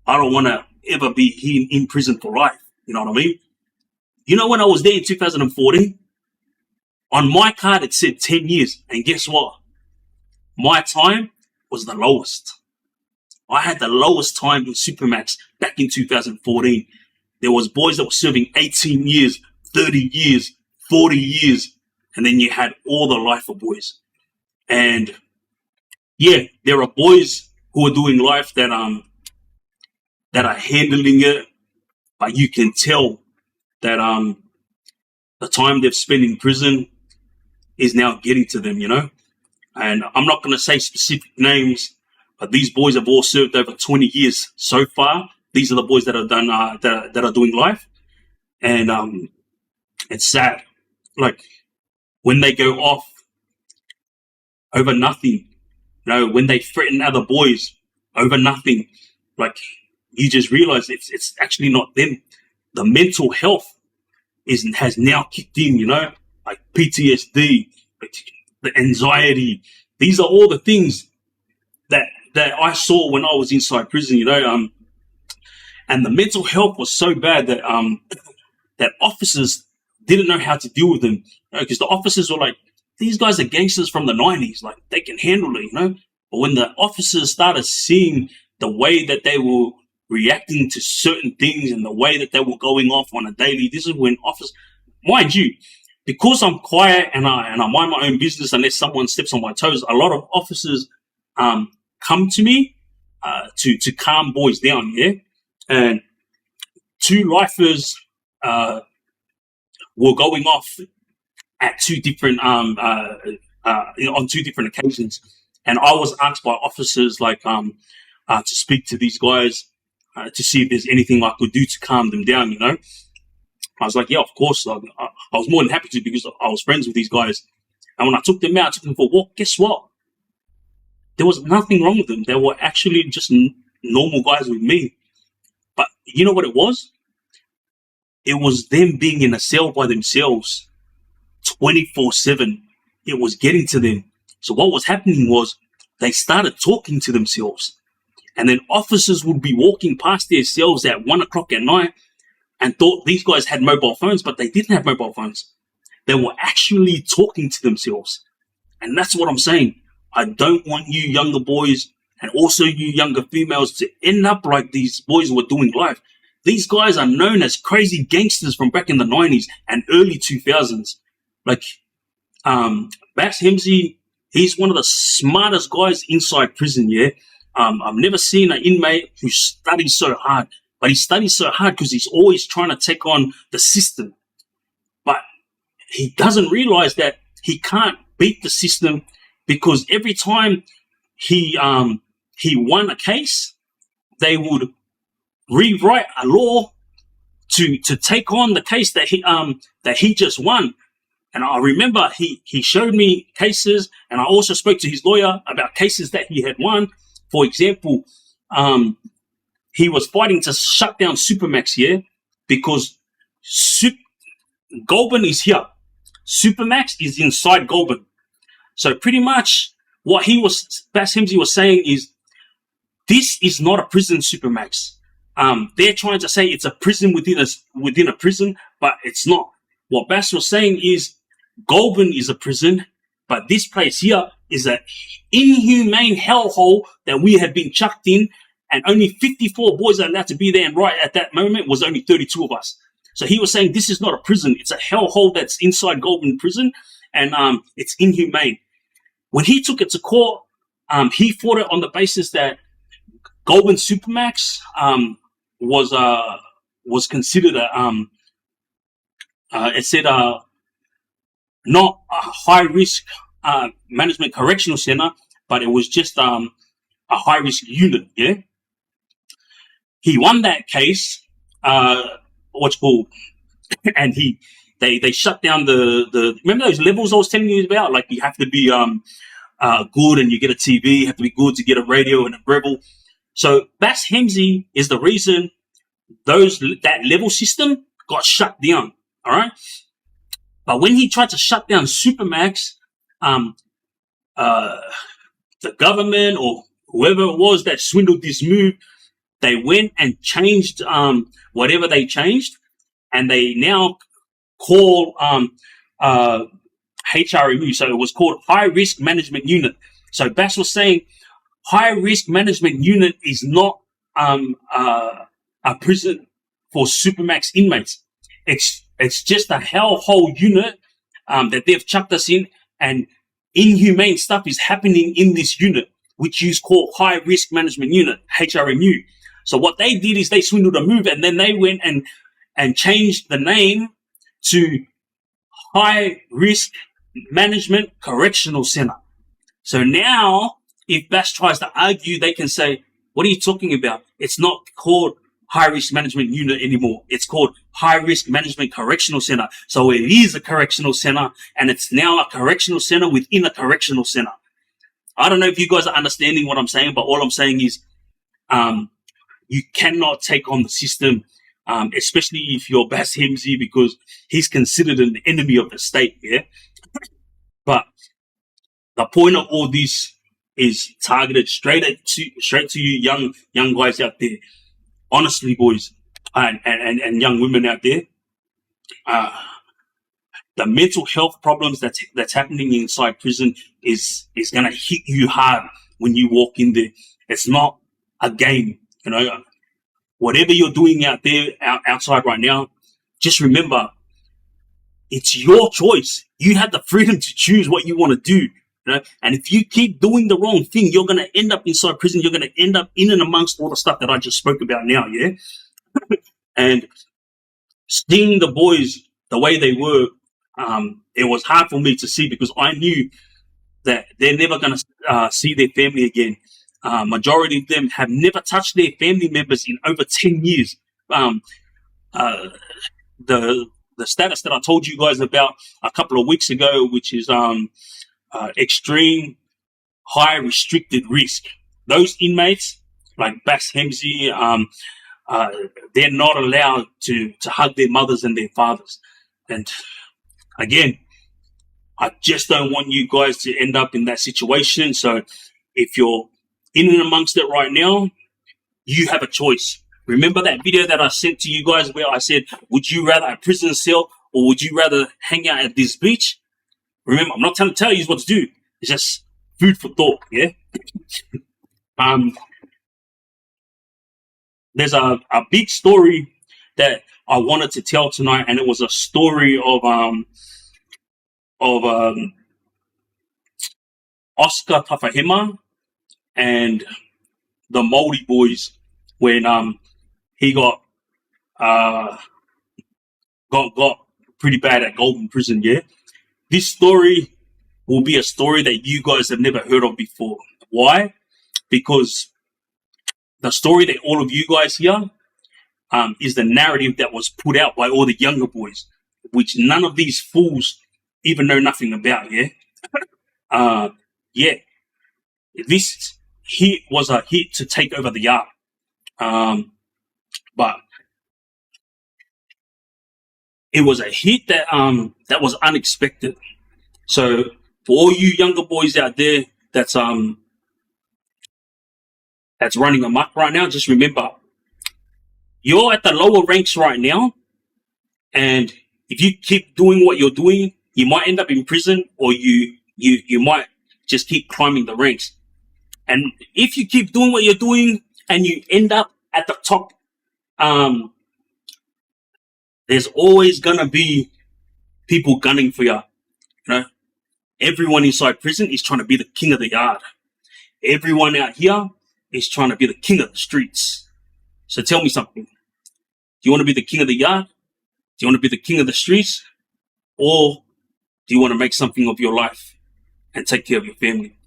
I don't want to ever be in prison for life. You know what I mean? You know, when I was there in 2014, on my card it said 10 years. And guess what? My time was the lowest. I had the lowest time in Supermax back in 2014. There was boys that were serving 18 years, 30 years, 40 years. And then you had all the lifer boys. And yeah, there are boys who are doing life that are handling it, but you can tell that the time they've spent in prison is now getting to them, you know. And I'm not going to say specific names, but these boys have all served over 20 years so far. These are the boys that have done that are doing life, and it's sad. Like, when they go off over nothing, you know, when they threaten other boys over nothing, like, you just realize it's actually not them. The mental health has now kicked in, you know, like PTSD, like the anxiety. These are all the things that that I saw when I was inside prison, and the mental health was so bad that that officers didn't know how to deal with them, because the officers were like, these guys are gangsters from the 90s, like they can handle it. But when the officers started seeing the way that they were reacting to certain things and the way that they were going off on a daily, this is when officers, mind you, because I'm quiet and I mind my own business unless someone steps on my toes, a lot of officers come to me to calm boys down, yeah? And two lifers were going off at two different on two different occasions, and I was asked by officers to speak to these guys to see if there's anything I could do to calm them down. I was like, yeah, of course. I was more than happy to, because I was friends with these guys. And when I took them out, I took them for a walk. Guess what? There was nothing wrong with them. They were actually just normal guys with me. But you know what it was? It was them being in a cell by themselves 24/7. It was getting to them. So what was happening was they started talking to themselves. And then officers would be walking past their cells at 1 o'clock at night and thought these guys had mobile phones, but they didn't have mobile phones. They were actually talking to themselves. And that's what I'm saying. I don't want you younger boys and also you younger females to end up like these boys were doing life. These guys are known as crazy gangsters from back in the 90s and early 2000s. Like, Bass Hemsey, he's one of the smartest guys inside prison, yeah? I've never seen an inmate who studies so hard, but he studies so hard because he's always trying to take on the system. But he doesn't realize that he can't beat the system, because every time he won a case, they would rewrite a law to take on the case that he just won. And I remember he showed me cases, and I also spoke to his lawyer about cases that he had won. For example, he was fighting to shut down Supermax here because Goulburn is here. Supermax is inside Goulburn. So pretty much what Bass Hemsey was saying is, this is not a prison, Supermax. They're trying to say it's a prison within a prison, but it's not. What Bass was saying is, Goulburn is a prison, but this place here is an inhumane hellhole that we have been chucked in, and only 54 boys are allowed to be there, and right at that moment was only 32 of us. So he was saying this is not a prison, it's a hellhole that's inside Goulburn prison, and it's inhumane. When he took it to court, he fought it on the basis that Goulburn Supermax was considered not a high risk management correctional center, but it was just a high risk unit. Yeah, he won that case. And they shut down the remember those levels I was telling you about? Like, you have to be good and you get a TV, you have to be good to get a radio and a Breville. So Bass Hemsey is the reason that level system got shut down. All right. But when he tried to shut down Supermax, the government or whoever it was that swindled this move, they went and changed whatever they changed, and they now call HRMU. So it was called High Risk Management Unit. So Bass was saying High Risk Management Unit is not a prison for Supermax inmates. It's just a hellhole unit that they've chucked us in, and inhumane stuff is happening in this unit, which is called High Risk Management Unit, HRMU. So what they did is they swindled a move, and then they went and changed the name to High Risk Management Correctional Center. So now, if Bass tries to argue, they can say, what are you talking about? It's not called High Risk Management Unit anymore. It's called High Risk Management Correctional Center. So it is a correctional center, and it's now a correctional center within a correctional center. I don't know if you guys are understanding what I'm saying, but all I'm saying is, you cannot take on the system, especially if you're Bass Hemsey, because he's considered an enemy of the state. Yeah. But the point of all this is targeted straight to you young guys out there. Honestly, boys, and young women out there, the mental health problems that's happening inside prison is gonna hit you hard when you walk in there. It's not a game, you know. Whatever you're doing out there, outside right now, just remember, it's your choice. You have the freedom to choose what you want to do. You know? And if you keep doing the wrong thing, you're going to end up inside prison. You're going to end up in and amongst all the stuff that I just spoke about now, yeah? And seeing the boys the way they were, it was hard for me to see, because I knew that they're never going to see their family again. Majority of them have never touched their family members in over 10 years. The status that I told you guys about a couple of weeks ago, which is extreme high restricted risk. Those inmates, like Bass Hemsey, they're not allowed to hug their mothers and their fathers. And again, I just don't want you guys to end up in that situation. So if you're in and amongst it right now, you have a choice. Remember that video that I sent to you guys where I said, would you rather a prison cell or would you rather hang out at this beach? Remember, I'm not trying to tell you what to do. It's just food for thought, yeah? There's a big story that I wanted to tell tonight, and it was a story of Oscar Tafahema and the Māori boys when he got pretty bad at Golden Prison, yeah? This story will be a story that you guys have never heard of before. Why? Because the story that all of you guys hear is the narrative that was put out by all the younger boys, which none of these fools even know nothing about, yeah? Yeah. This hit was a hit to take over the yard. But it was a hit that that was unexpected. So for all you younger boys out there that's running amok right now, just remember, you're at the lower ranks right now, and if you keep doing what you're doing, you might end up in prison, or you might just keep climbing the ranks. And if you keep doing what you're doing and you end up at the top, there's always gonna be people gunning for you. You know, everyone inside prison is trying to be the king of the yard. Everyone out here is trying to be the king of the streets. So tell me something. Do you want to be the king of the yard? Do you want to be the king of the streets? Or do you want to make something of your life and take care of your family?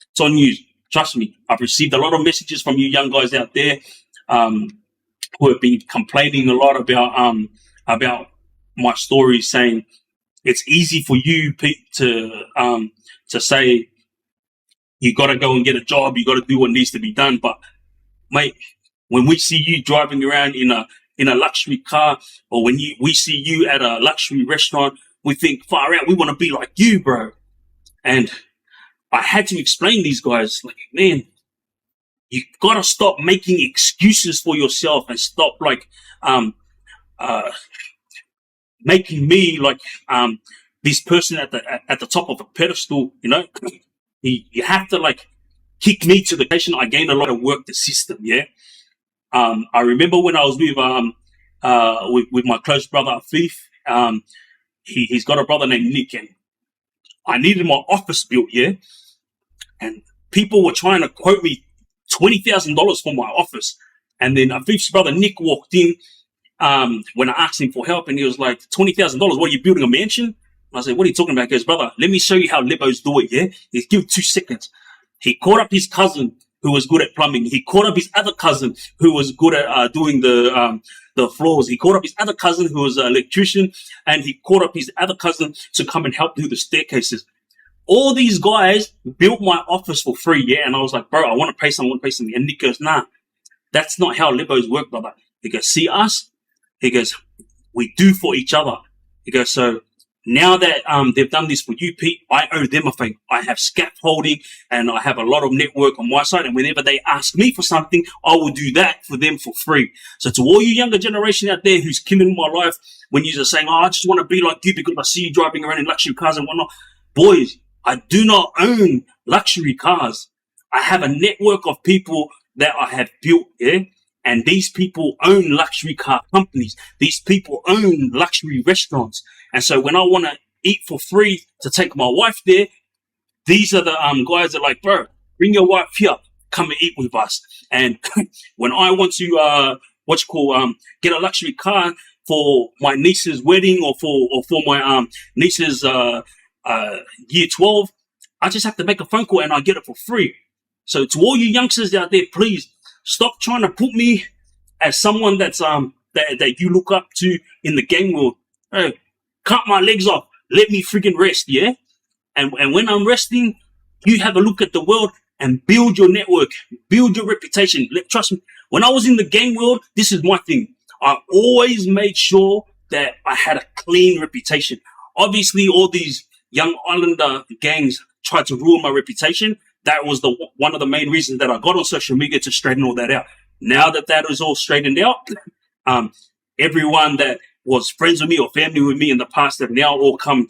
It's on you. Trust me. I've received a lot of messages from you young guys out there who have been complaining a lot about my story, saying it's easy for you, Pete, to say you got to go and get a job, you got to do what needs to be done. But mate, when we see you driving around in a luxury car, or when we see you at a luxury restaurant, we think, far out, we want to be like you, bro. And I had to explain these guys, like, man, you got to stop making excuses for yourself and stop making me like this person at the top of a pedestal, you know. You have to like kick me to the station. I gained a lot of work the system, yeah. I remember when I was with my close brother Afif. He's got a brother named Nick, and I needed my office built, yeah. And people were trying to quote me $20,000 for my office. And then Afif's brother Nick walked in when I asked him for help, and he was like, $20,000? What, are you building a mansion? I said, what are you talking about? He goes, brother, let me show you how Lebos do it, yeah? He give 2 seconds. He called up his cousin who was good at plumbing. He called up his other cousin who was good at doing the floors. He called up his other cousin who was an electrician, and he called up his other cousin to come and help do the staircases. All these guys built my office for free, yeah? And I was like, bro, I want to pay something. And Nick goes, nah, that's not how Lebos work, brother. He goes, see us? He goes, we do for each other. He goes, so now that they've done this for you, Pete, I owe them a favor. I have scaffolding and I have a lot of network on my side. And whenever they ask me for something, I will do that for them for free. So to all you younger generation out there who's killing my life, when you're saying, oh, I just want to be like you because I see you driving around in luxury cars and whatnot. Boys, I do not own luxury cars. I have a network of people that I have built, yeah? And these people own luxury car companies. These people own luxury restaurants. And so when I want to eat for free to take my wife there, these are the guys that are like, bro, bring your wife here, come and eat with us. And when I want to get a luxury car for my niece's wedding or for my niece's year 12, I just have to make a phone call and I get it for free. So to all you youngsters out there, please stop trying to put me as someone that's that you look up to in the game world. Hey, cut my legs off. Let me freaking rest, yeah? And when I'm resting, you have a look at the world and build your network, build your reputation. Trust me, when I was in the game world, this is my thing. I always made sure that I had a clean reputation. Obviously, all these young Islander gangs tried to ruin my reputation. That was one of the main reasons that I got on social media, to straighten all that out. Now that is all straightened out, everyone that was friends with me or family with me in the past have now all come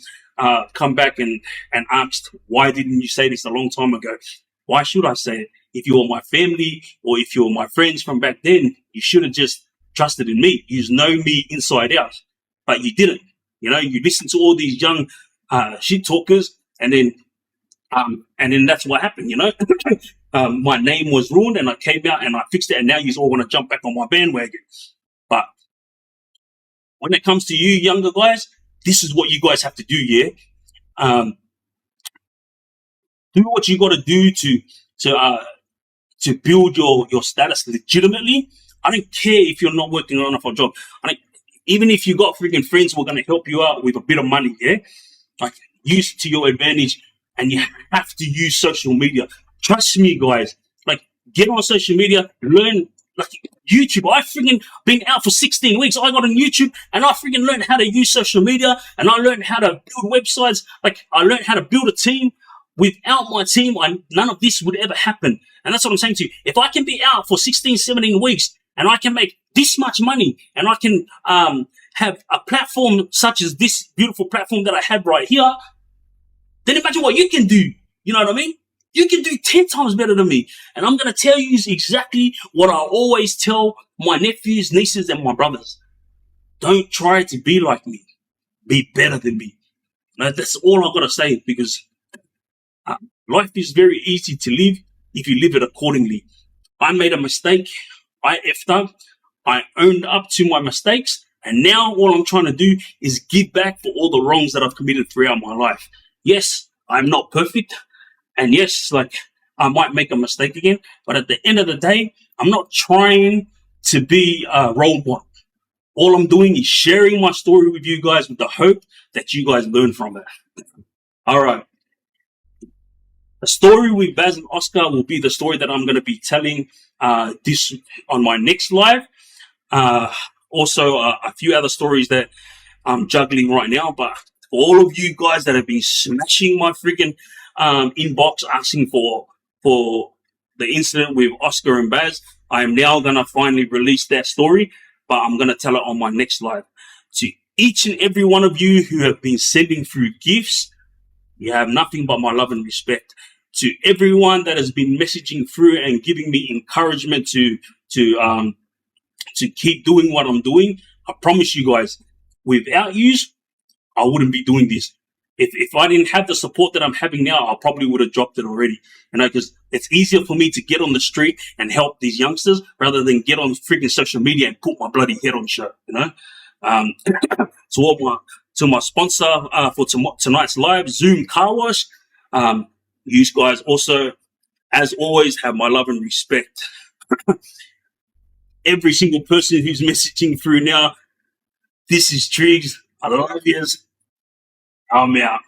back and asked, why didn't you say this a long time ago? Why should I say it? If you were my family or if you were my friends from back then, you should have just trusted in me. You know me inside out, but you didn't. You know, you listened to all these young shit talkers, and then that's what happened, you know. My name was ruined and I came out and I fixed it, and now you all want to jump back on my bandwagon. But when it comes to you younger guys, this is what you guys have to do, yeah? Do what you got to do to build your status legitimately. I don't care if you're not working on a job. Even if you got freaking friends who are going to help you out with a bit of money, yeah? Like, use it to your advantage. And you have to use social media. Trust me, guys. Like, get on social media, learn, like, YouTube. I freaking been out for 16 weeks. I got on YouTube and I freaking learned how to use social media, and I learned how to build websites. Like, I learned how to build a team. Without my team, none of this would ever happen. And that's what I'm saying to you. If I can be out for 16, 17 weeks and I can make this much money, and I can have a platform such as this beautiful platform that I have right here, then imagine what you can do. You know what I mean? You can do 10 times better than me. And I'm going to tell you exactly what I always tell my nephews, nieces, and my brothers. Don't try to be like me. Be better than me. Now, that's all I've got to say, because life is very easy to live if you live it accordingly. I made a mistake. I effed up. I owned up to my mistakes. And now all I'm trying to do is give back for all the wrongs that I've committed throughout my life. Yes, I'm not perfect. And yes, like, I might make a mistake again. But at the end of the day, I'm not trying to be a role model. All I'm doing is sharing my story with you guys with the hope that you guys learn from it. All right. The story with Baz and Oscar will be the story that I'm going to be telling this on my next live. Also, a few other stories that I'm juggling right now. But for all of you guys that have been smashing my freaking inbox asking for the incident with Oscar and Baz, I am now going to finally release that story, but I'm going to tell it on my next live. To each and every one of you who have been sending through gifts, you have nothing but my love and respect. To everyone that has been messaging through and giving me encouragement to keep doing what I'm doing, I promise you guys, without you, I wouldn't be doing this. If I didn't have the support that I'm having now, I probably would have dropped it already. You know, because it's easier for me to get on the street and help these youngsters rather than get on freaking social media and put my bloody head on show. You know, to my sponsor for tonight's live, Zoom Car Wash. You guys also, as always, have my love and respect. Every single person who's messaging through now, this is Triggz. I love yous. I'm out.